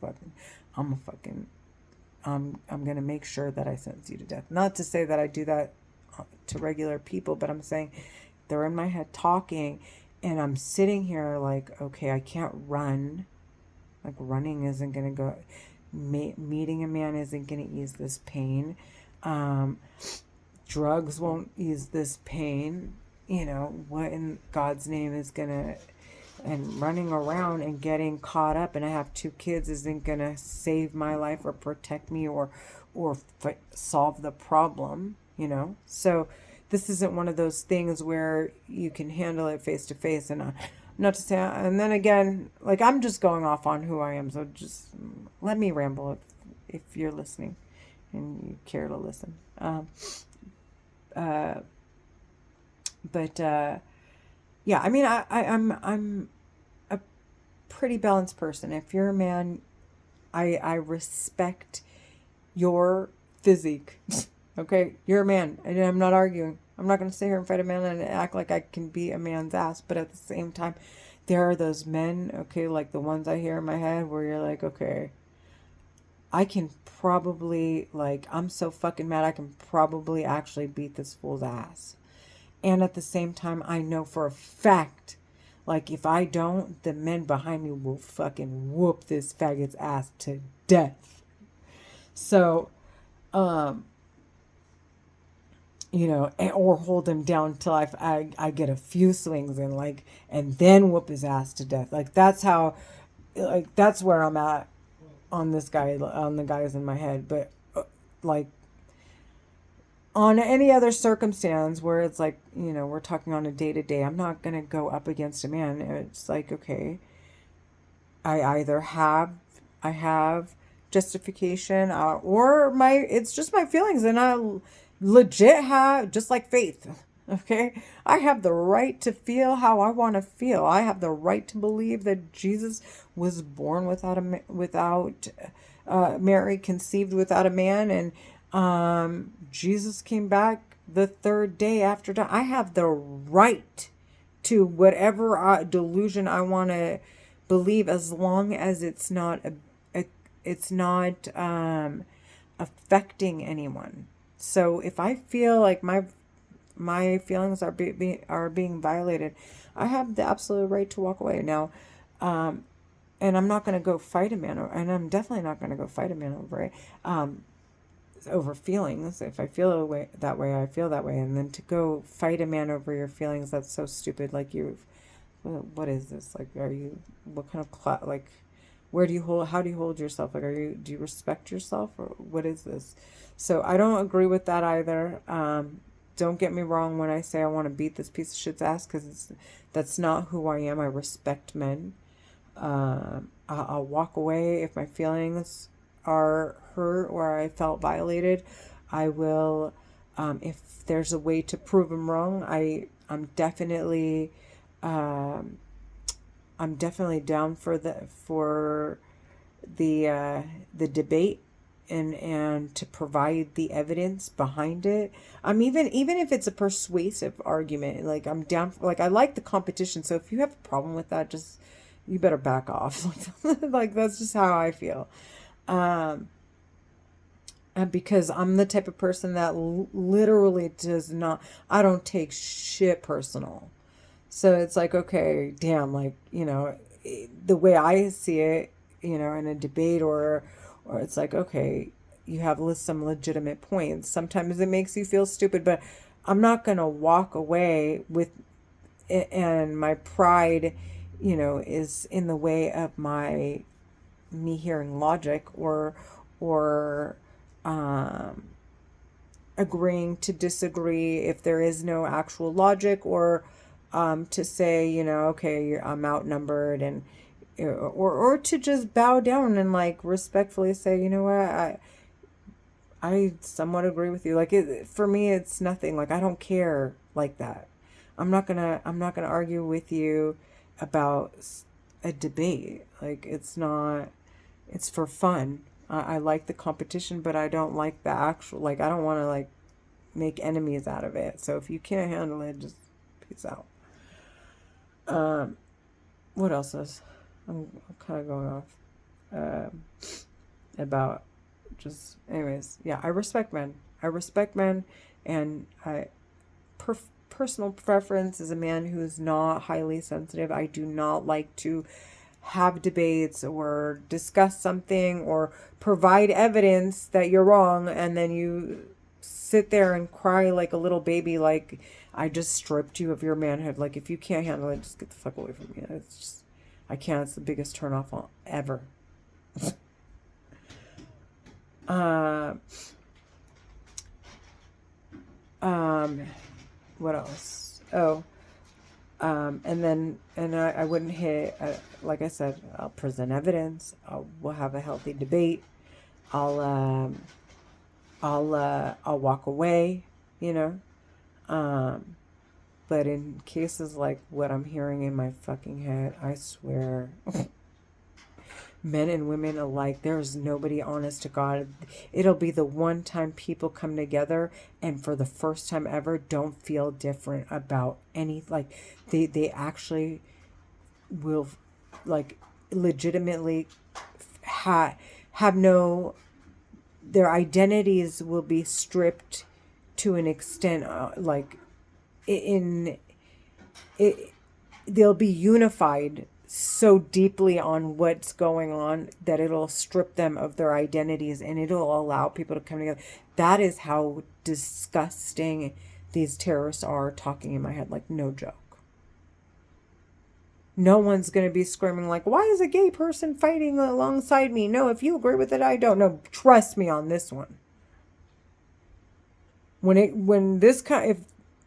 gonna make sure that I sentence you to death. Not to say that I do that to regular people, but I'm saying they're in my head talking, and I'm sitting here like, okay, I can't run. Like running isn't gonna go. Meeting a man isn't gonna ease this pain. Um, Drugs won't ease this pain. What in God's name is gonna, and running around and getting caught up and I have 2 kids isn't gonna save my life or protect me or solve the problem. So this isn't one of those things where you can handle it face to face. And not to say, and then again, like, I'm just going off on who I am, so just let me ramble if you're listening and you care to listen. But yeah, I mean, I'm a pretty balanced person. If you're a man, I respect your physique. Okay, you're a man, and I'm not arguing. I'm not going to sit here and fight a man and act like I can beat a man's ass. But at the same time, there are those men, okay, like the ones I hear in my head, where you're like, okay, I can probably, like, I'm so fucking mad, I can probably actually beat this fool's ass. And at the same time, I know for a fact, like, if I don't, the men behind me will fucking whoop this faggot's ass to death. So, or hold him down till I get a few swings in, like, and then whoop his ass to death. Like, that's how, like, that's where I'm at on this guy, on the guys in my head. But, like, on any other circumstance where it's like, we're talking on a day-to-day, I'm not going to go up against a man. It's like, okay, I have justification, or it's just my feelings, and I legit have, just like faith. Okay, I have the right to feel how I want to feel. I have the right to believe that Jesus was born without Mary, conceived without a man, and Jesus came back the 3rd day after death. I have the right to whatever delusion I want to believe, as long as it's not affecting anyone. So if I feel like my feelings are being violated, I have the absolute right to walk away. Now, and I'm not going to go fight a man, and I'm definitely not going to go fight a man over it, over feelings. If I feel that way, I feel that way. And then to go fight a man over your feelings, that's so stupid. Like, what is this? Like, what kind of like, how do you hold yourself? Like, do you respect yourself, or what is this? So I don't agree with that either. Don't get me wrong when I say I want to beat this piece of shit's ass, because that's not who I am. I respect men. I'll walk away if my feelings are hurt or I felt violated. I will, if there's a way to prove them wrong, I'm definitely down for the debate, and to provide the evidence behind it. Even if it's a persuasive argument, like, I'm down for, like, I like the competition. So if you have a problem with that, you better back off. Like, that's just how I feel. And because I'm the type of person that literally I don't take shit personal. So it's like, okay, damn, like, the way I see it, in a debate, or it's like, okay, you have some legitimate points. Sometimes it makes you feel stupid, but I'm not going to walk away with it, and my pride, is in the way of me hearing logic, or agreeing to disagree if there is no actual logic, or to say, okay, I'm outnumbered, and or to just bow down and like respectfully say, you know what, I somewhat agree with you. Like for me, it's nothing. Like I don't care like that. I'm not gonna argue with you about a debate. Like it's not. It's for fun. I like the competition, but I don't like the actual. Like I don't want to like make enemies out of it. So if you can't handle it, just peace out. What else is? I'm kind of going off. About just anyways. Yeah, I respect men. I respect men, and personal preference is a man who is not highly sensitive. I do not like to have debates or discuss something or provide evidence that you're wrong, and then you sit there and cry like a little baby, like I just stripped you of your manhood. Like if you can't handle it, just get the fuck away from me. It's just, I can't. It's the biggest turnoff ever. uh, what else? Oh, and I wouldn't hit. Like I said, I'll present evidence. We'll have a healthy debate. I'll I'll walk away. You know. But in cases like what I'm hearing in my fucking head, I swear, men and women alike, there's nobody honest to God. It'll be the one time people come together and for the first time ever don't feel different about any, like they actually will like legitimately have no, their identities will be stripped to an extent like in it, they'll be unified so deeply on what's going on that it'll strip them of their identities and it'll allow people to come together. That is how disgusting these terrorists are, talking in my head, like no joke. No one's going to be screaming like, why is a gay person fighting alongside me? No, if you agree with it, I don't. No, trust me on this one. When this kind, if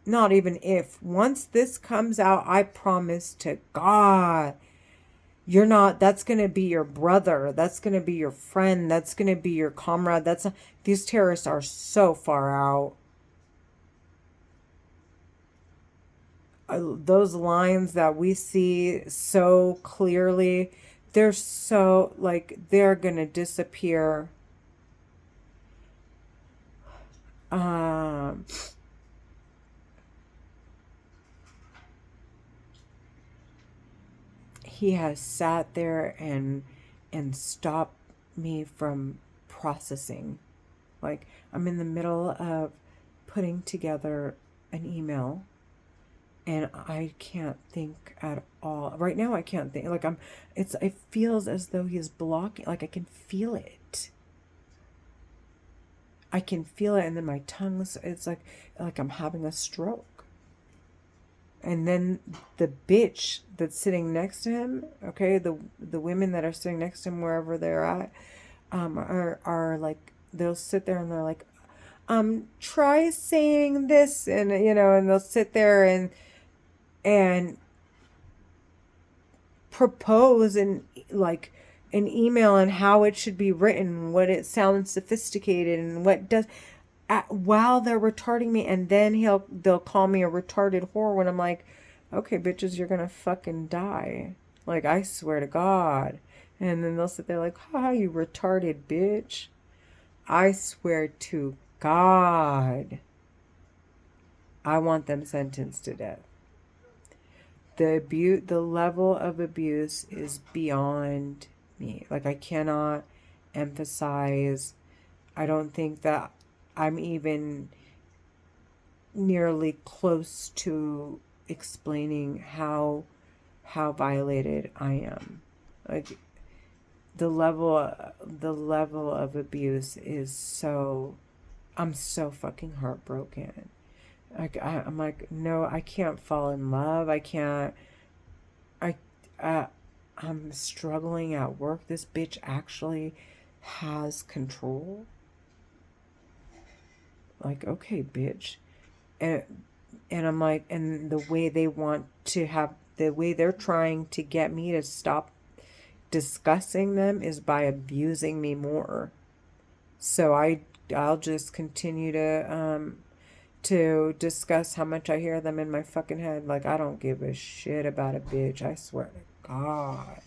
not even if, once this comes out, I promise to God, you're not, that's going to be your brother. That's going to be your friend. That's going to be your comrade. These terrorists are so far out. Those lines that we see so clearly, they're so, like, they're going to disappear. He has sat there and stopped me from processing. Like I'm in the middle of putting together an email and I can't think at all. Right now I can't think. Like it feels as though he's blocking, like I can feel it. I can feel it, and then my tongue's, it's like I'm having a stroke. And then the bitch that's sitting next to him, okay, the women that are sitting next to him wherever they're at, are like, they'll sit there and they're like, try saying this, and and they'll sit there and propose and like an email and how it should be written, what it sounds sophisticated and what does, while they're retarding me, and then they'll call me a retarded whore when I'm like, okay, bitches, you're gonna fucking die. Like, I swear to God. And then they'll sit there like, haha, you retarded bitch. I swear to God, I want them sentenced to death. The level of abuse is beyond me. Like, I cannot emphasize, I don't think that I'm even nearly close to explaining how violated I am. Like the level of abuse is so, I'm so fucking heartbroken. Like I'm like, no, I can't fall in love. I can't. I'm struggling at work. This bitch actually has control. Like, okay, bitch. And I'm like, and the way they want to have, the way they're trying to get me to stop discussing them is by abusing me more. So I'll just continue to discuss how much I hear them in my fucking head. Like, I don't give a shit about a bitch. I swear to God.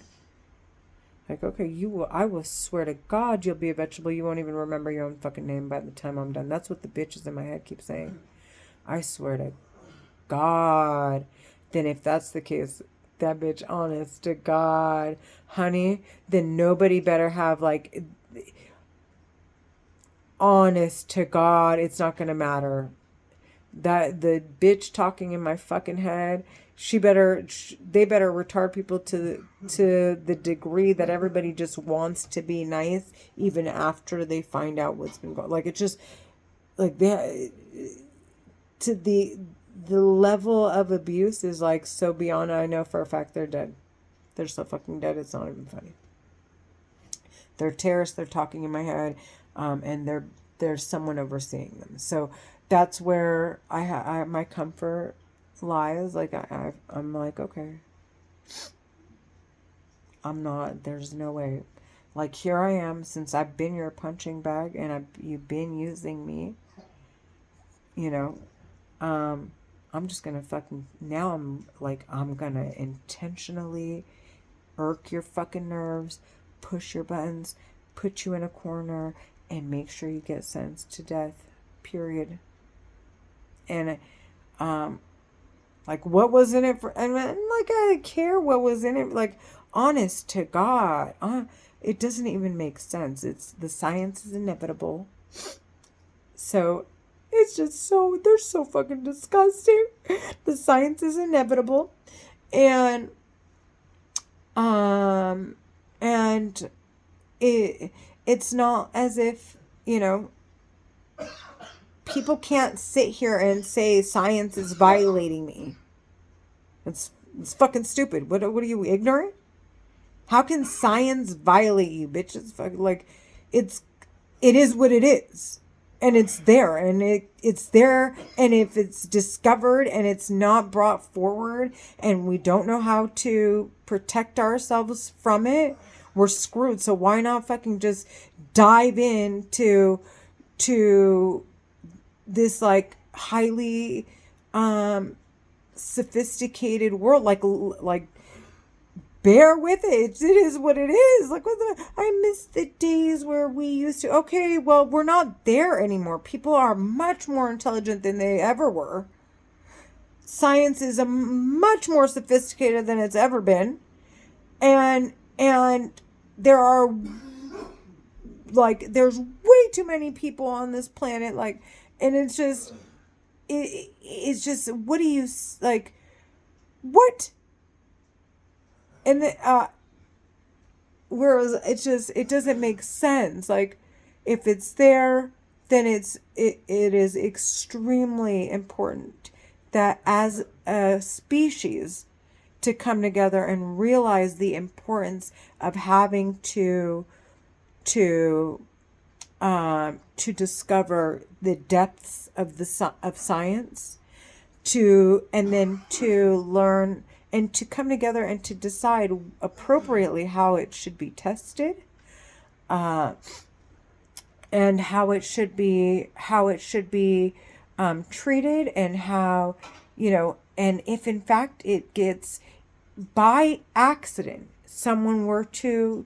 Like, okay, I will swear to God you'll be a vegetable. You won't even remember your own fucking name by the time I'm done. That's what the bitches in my head keep saying. I swear to God. Then if that's the case, that bitch, honest to God, honey, then nobody better have, like, honest to God, it's not going to matter. That the bitch talking in my fucking head, they better retard people to the degree that everybody just wants to be nice even after they find out what's been going. Like, it's just like that, to the level of abuse is like so beyond. I know for a fact they're dead. They're so fucking dead. It's not even funny. They're terrorists. They're talking in my head, and there's someone overseeing them. So that's where I my comfort lies. Like, I'm like, okay, I'm not. There's no way. Like, here I am, since I've been your punching bag and you've been using me. You know, I'm just gonna fucking, now I'm gonna intentionally irk your fucking nerves, push your buttons, put you in a corner, and make sure you get sentenced to death. Period. And like, what was in it for? And like, I didn't care what was in it. Like, honest to God, it doesn't even make sense. The science is inevitable. So it's just they're so fucking disgusting. The science is inevitable, and it's not as if, people can't sit here and say science is violating me. It's fucking stupid. What are you, ignorant? How can science violate you, bitches? Like, it is what it is. And it's there, and it's there, and if it's discovered and it's not brought forward and we don't know how to protect ourselves from it, we're screwed. So why not fucking just dive into this, like, highly sophisticated world? Like, bear with it. It is what it is. Like, I miss the days where we used to. Okay, well, we're not there anymore. People are much more intelligent than they ever were. Science is much more sophisticated than it's ever been, and there are, like, there's way too many people on this planet. Like, and it's just, what do you, like, what? And whereas it doesn't make sense. Like, if it's there, then it is extremely important that as a species to come together and realize the importance of having to discover the depths of science, and then to learn and to come together and to decide appropriately how it should be tested, and how it should be treated, and how, and if in fact it gets, by accident, someone were to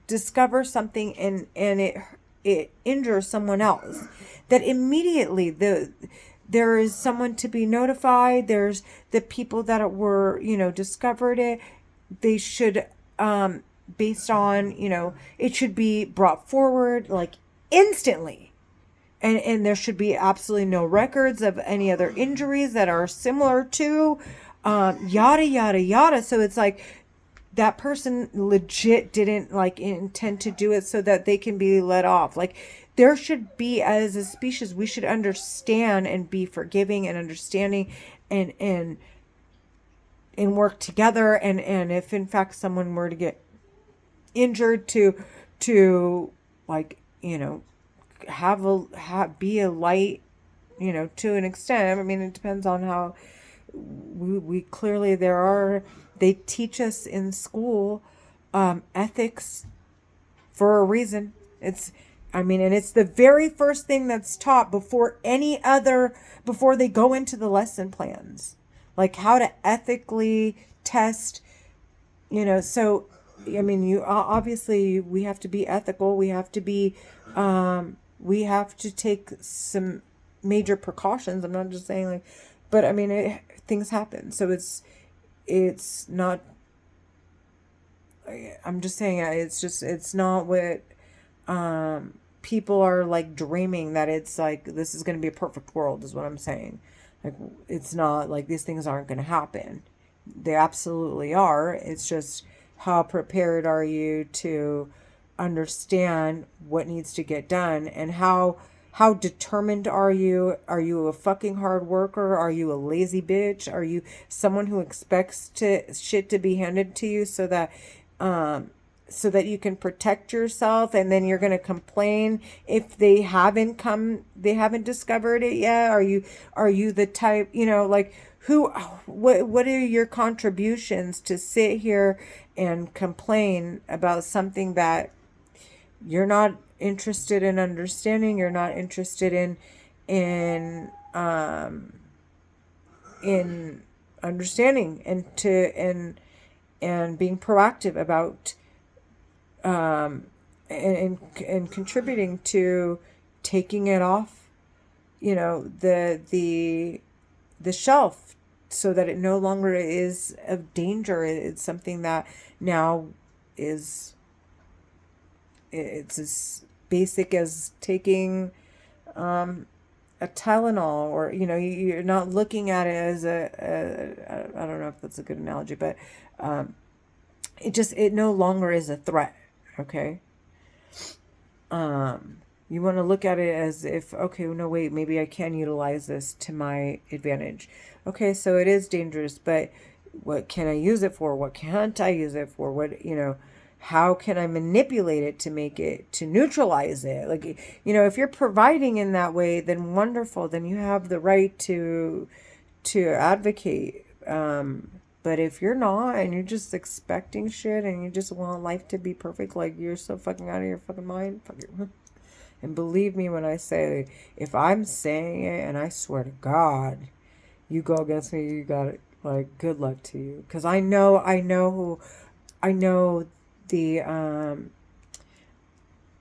discover something and it injures someone else, that immediately there is someone to be notified. There's the people that were, discovered it. They should, based on, it should be brought forward, like, instantly. And there should be absolutely no records of any other injuries that are similar to, yada, yada, yada. So it's like, that person legit didn't, like, intend to do it so that they can be let off. Like, there should be, as a species, we should understand and be forgiving and understanding and work together. And if in fact someone were to get injured, to like, be a light, to an extent. I mean, it depends on how we clearly they teach us in school ethics for a reason. And it's the very first thing that's taught before they go into the lesson plans, like how to ethically test, so, you obviously, we have to be ethical. We have to take some major precautions. I'm not just saying, like, but things happen. So it's not, I'm just saying, it's not what people are like dreaming that it's like this is going to be a perfect world, is what I'm saying. Like, it's not like these things aren't going to happen. They absolutely are. It's just, how prepared are you to understand what needs to get done, and how determined are you? Are you a fucking hard worker? Are you a lazy bitch? Are you someone who expects shit to be handed to you so that you can protect yourself, and then you're going to complain if they haven't discovered it yet? Are you the type, like, what are your contributions to sit here and complain about something that you're not interested in understanding, you're not interested in in understanding, and being proactive about and contributing to taking it off, the shelf, so that it no longer is of danger. It's something that now it's as basic as taking a Tylenol, or you're not looking at it as I don't know if that's a good analogy, but it no longer is a threat. Okay. You want to look at it as if, okay, no, wait, maybe I can utilize this to my advantage. Okay, so it is dangerous, but what can I use it for? What can't I use it for? How can I manipulate it to neutralize it? Like, if you're providing in that way, then wonderful. Then you have the right to advocate. But if you're not, and you're just expecting shit, and you just want life to be perfect, like, you're so fucking out of your fucking mind. And believe me when I say, if I'm saying it, and I swear to God, you go against me, you got it. Like, good luck to you. Because I know the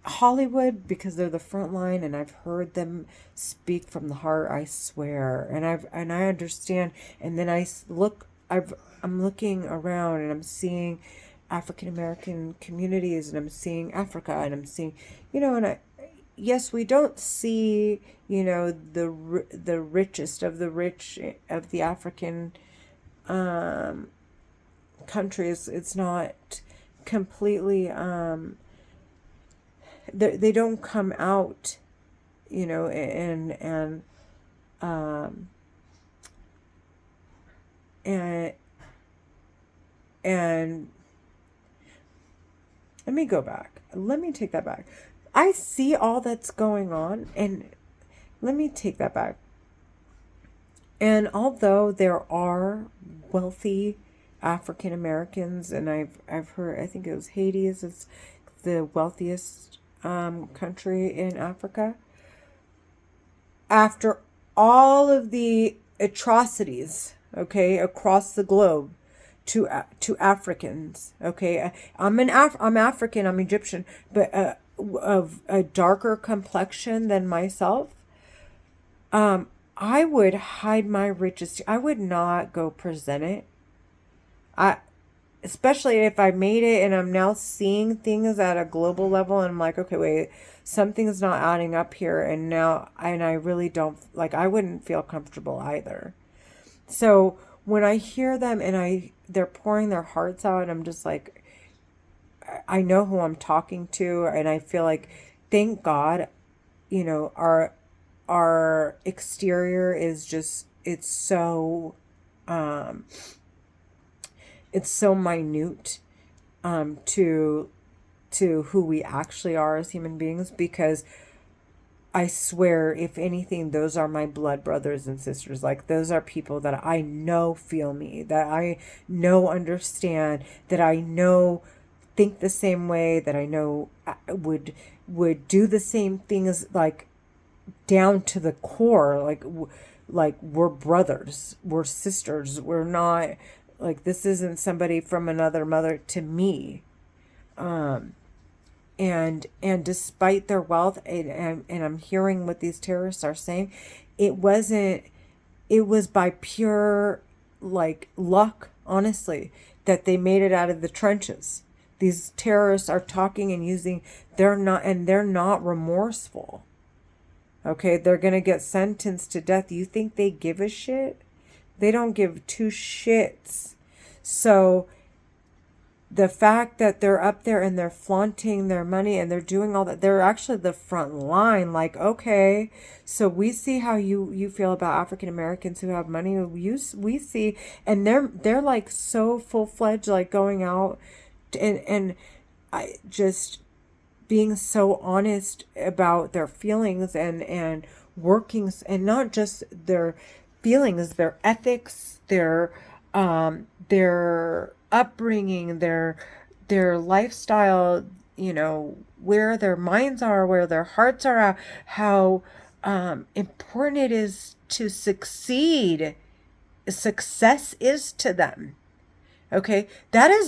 Hollywood, because they're the front line, and I've heard them speak from the heart, I swear. And I understand. And then I'm looking around, and I'm seeing African American communities, and I'm seeing Africa, and I'm seeing, yes, we don't see, the richest of the rich of the African countries. It's not completely, they don't come out, and let me go back. Let me take that back. I see all that's going on, and let me take that back. And although there are wealthy African Americans, and I've heard, I think it was Haiti is the wealthiest country in Africa. After all of the atrocities, okay, across the globe to Africans, okay, I'm African, I'm Egyptian, but of a darker complexion than myself, I would hide my riches. I would not go present it. Especially if I made it and I'm now seeing things at a global level, and I'm like, okay, wait, something's not adding up here, and I really don't, like, I wouldn't feel comfortable either. So when I hear them and they're pouring their hearts out, and I'm just like, I know who I'm talking to, and I feel like, thank God, our exterior is just, it's so minute to who we actually are as human beings, because I swear, if anything, those are my blood brothers and sisters. Like, those are people that I know feel me, that I know understand, that I know think the same way, that I know would do the same things, like down to the core. Like we're brothers, we're sisters. We're not like, this isn't somebody from another mother to me. And despite their wealth, and I'm hearing what these terrorists are saying, it wasn't, it was by pure like luck, honestly, that they made it out of the trenches. These terrorists are talking and using, they're not remorseful. Okay, they're gonna get sentenced to death. You think they give a shit? They don't give two shits. So the fact that they're up there and they're flaunting their money and they're doing all that, they're actually the front line. Like, okay, so we see how you feel about African Americans who have money. We see, and they're like so full-fledged, like going out and I just being so honest about their feelings and workings, and not just their feelings, their ethics, their upbringing, their lifestyle, where their minds are, where their hearts are at, how important it is to succeed. Success is to them. Okay, and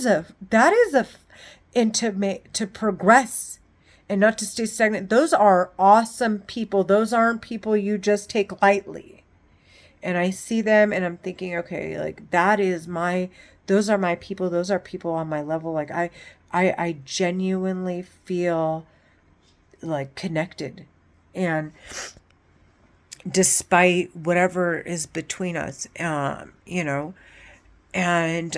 to progress and not to stay stagnant. Those are awesome people. Those aren't people you just take lightly. And I see them and I'm thinking, okay, like those are my people. Those are people on my level. Like I genuinely feel like connected. And despite whatever is between us, and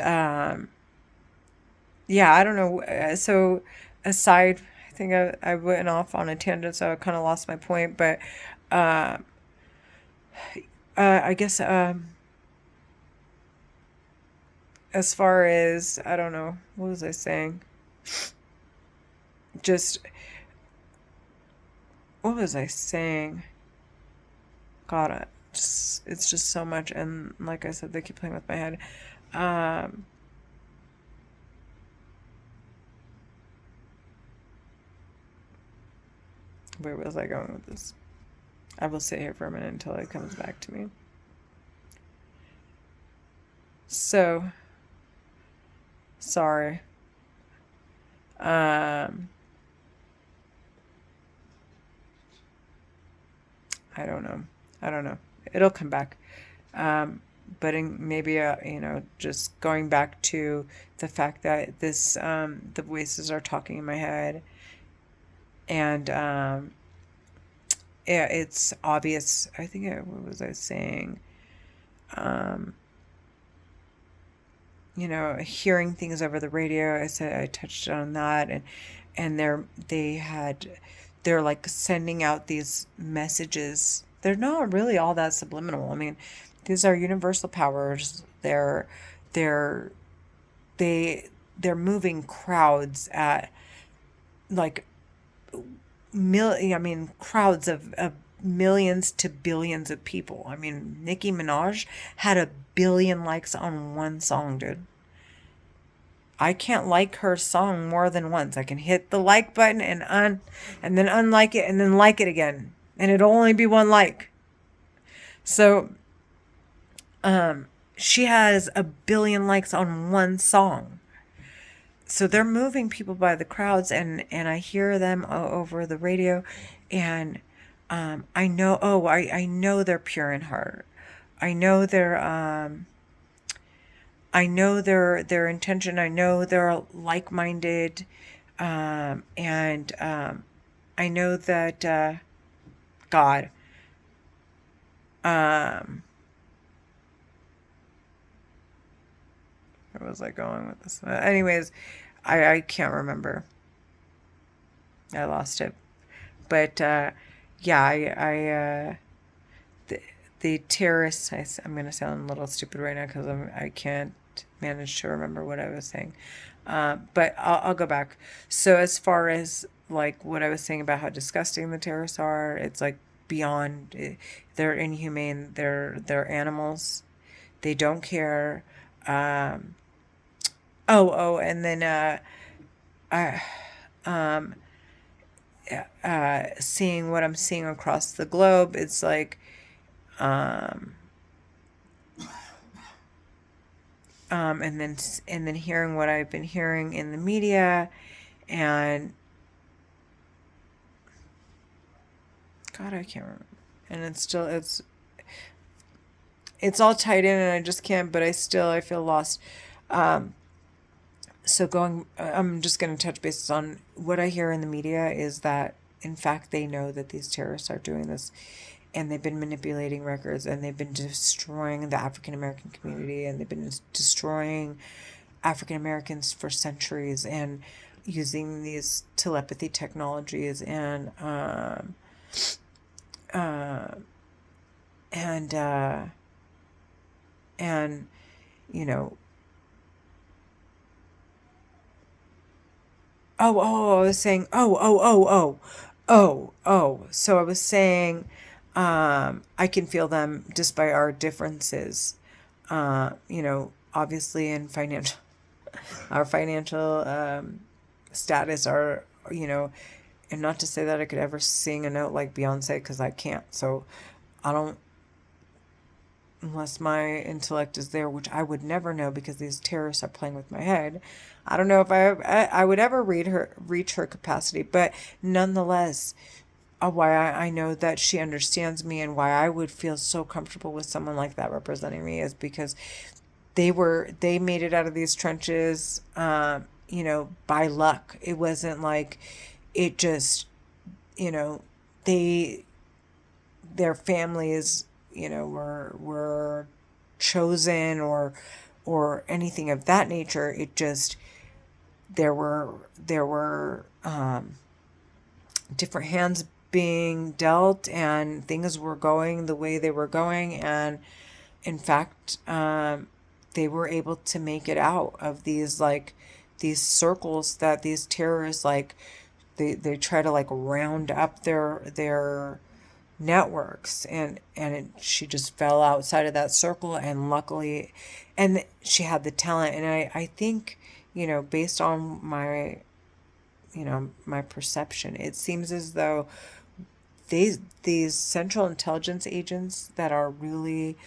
yeah, I don't know. So aside, I think I went off on a tangent, so I kind of lost my point. But I guess as far as, I don't know, what was I saying? Just, what was I saying? God, it's just so much, and like I said, they keep playing with my head. Where was I going with this? I will sit here for a minute until it comes back to me. So, sorry. I don't know. It'll come back. But maybe, just going back to the fact that the voices are talking in my head, and yeah, it's obvious. I think what was I saying? Hearing things over the radio. I said I touched on that, and they're like sending out these messages. They're not really all that subliminal. I mean, these are universal powers. They're moving crowds at like crowds of millions to billions of people. I mean, Nicki Minaj had 1 billion likes on one song, dude. I can't like her song more than once. I can hit the like button and then unlike it and then like it again, and it'll only be one like. So, she has 1 billion likes on one song. So they're moving people by the crowds, and I hear them over the radio, and I know, I know they're pure in heart. I know their intention. I know they're like-minded, and I know that God. Where was I going with this? Anyways, I can't remember. I lost it. But yeah, the terrorists. I'm gonna sound a little stupid right now because I can't manage to remember what I was saying. But I'll go back. So as far as like what I was saying about how disgusting the terrorists are. It's like beyond. They're inhumane. They're animals. They don't care. Um, and then I seeing what I'm seeing across the globe, it's like um, and then hearing what I've been hearing in the media, and God, I can't remember. And it's all tied in, and I just can't. But I feel lost. Um, so I'm just going to touch bases on what I hear in the media is that in fact they know that these terrorists are doing this, and they've been manipulating records, and they've been destroying the African American community, and they've been destroying African Americans for centuries, and using these telepathy technologies uh, and and you know I was saying so I was saying I can feel them just by our differences, obviously in financial our financial status, are, and not to say that I could ever sing a note like Beyonce, because I can't. So I don't, unless my intellect is there, which I would never know because these terrorists are playing with my head. I don't know if I would ever reach her capacity, but nonetheless, why I know that she understands me, and why I would feel so comfortable with someone like that representing me, is because they made it out of these trenches, by luck. It wasn't like it just, you know, they their families, were chosen, or anything of that nature. It just there were different hands being dealt, and things were going the way they were going, and in fact, they were able to make it out of these circles that these terrorists, like, they try to like round up their networks, she just fell outside of that circle, and luckily, and she had the talent, and I think, based on my perception, it seems as though these Central Intelligence agents that are really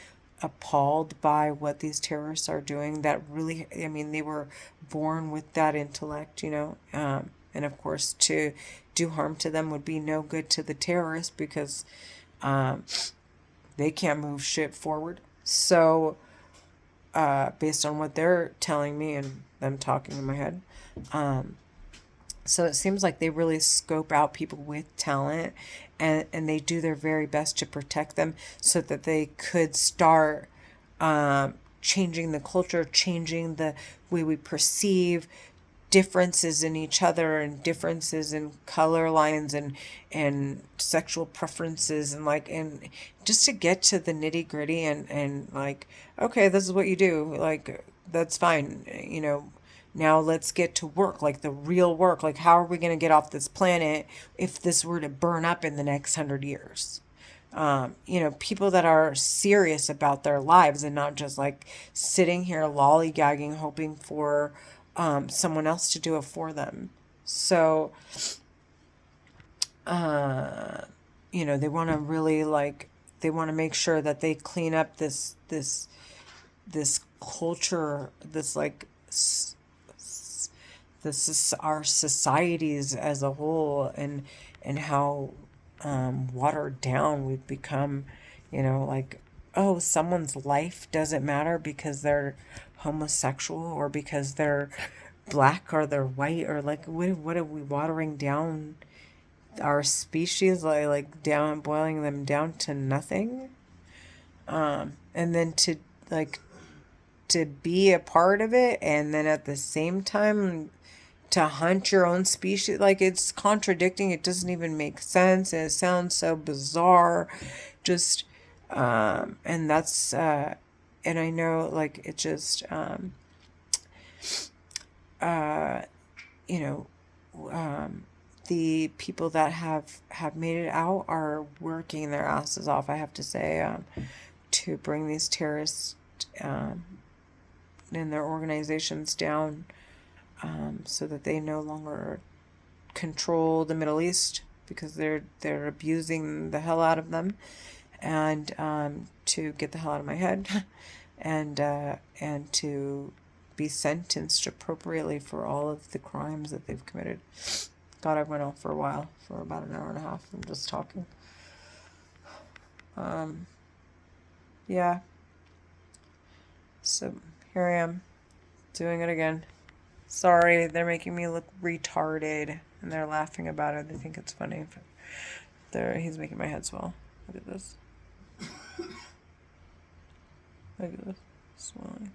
appalled by what these terrorists are doing, that really, I mean, they were born with that intellect, and of course, to do harm to them would be no good to the terrorists, because um, they can't move shit forward. So, based on what they're telling me and them talking in my head, so it seems like they really scope out people with talent, and they do their very best to protect them, so that they could start changing the culture, changing the way we perceive differences in each other, and differences in color lines, and sexual preferences, and just to get to the nitty gritty, and like, okay, this is what you do, like, that's fine, now let's get to work, like the real work. Like, how are we going to get off this planet if this were to burn up in the next 100 years? People that are serious about their lives, and not just like sitting here lollygagging, hoping for someone else to do it for them. So, they want to really, like, they want to make sure that they clean up this culture, this, like, this is our societies as a whole, and how watered down we've become, like, oh, someone's life doesn't matter because they're homosexual, or because they're black, or they're white, or like, what are we watering down our species, like down, boiling them down to nothing, and then to, like, to be a part of it, and then at the same time to hunt your own species. Like, it's contradicting, it doesn't even make sense, and it sounds so bizarre, just and that's and I know, like, it just uh you know the people that have made it out are working their asses off, I have to say, to bring these terrorists and their organizations down, so that they no longer control the Middle East, because they're abusing the hell out of them, and to get the hell out of my head, and to be sentenced appropriately for all of the crimes that they've committed. God, I went on for a while, for about an hour and a half. I'm just talking. Yeah. So here I am, doing it again. Sorry, they're making me look retarded, and they're laughing about it. They think it's funny, but he's making my head swell. Look at this. Look at this. Swelling.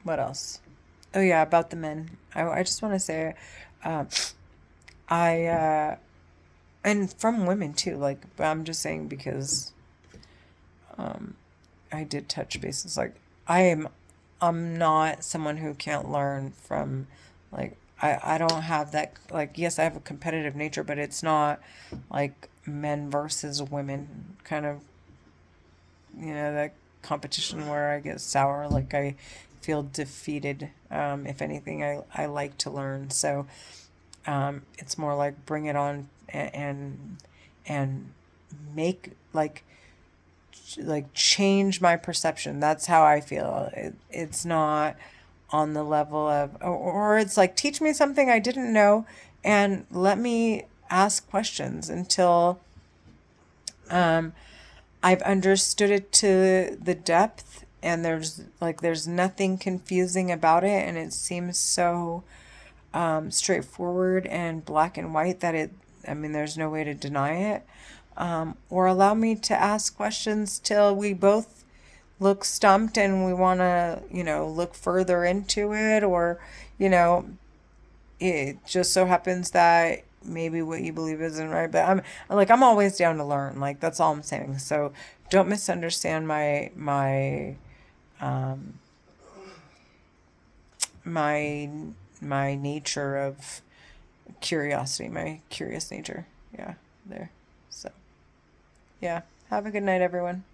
What else? Oh yeah, about the men. I just want to say, I and from women too. Like, I'm just saying because I did touch bases. Like, I'm not someone who can't learn from, like, I don't have that, like, yes, I have a competitive nature, but it's not like men versus women kind of, that competition where I get sour, like I feel defeated. If anything, I like to learn. So it's more like bring it on, and make, like change my perception. That's how I feel. It's not on the level of, or it's like, teach me something I didn't know and let me ask questions until I've understood it to the depth, and there's nothing confusing about it, and it seems so straightforward and black and white that there's no way to deny it. Or allow me to ask questions till we both look stumped and we want to, look further into it, or, it just so happens that maybe what you believe isn't right. But I'm always down to learn. Like, that's all I'm saying. So don't misunderstand my nature of curiosity, my curious nature. Yeah, there. So, yeah. Have a good night, everyone.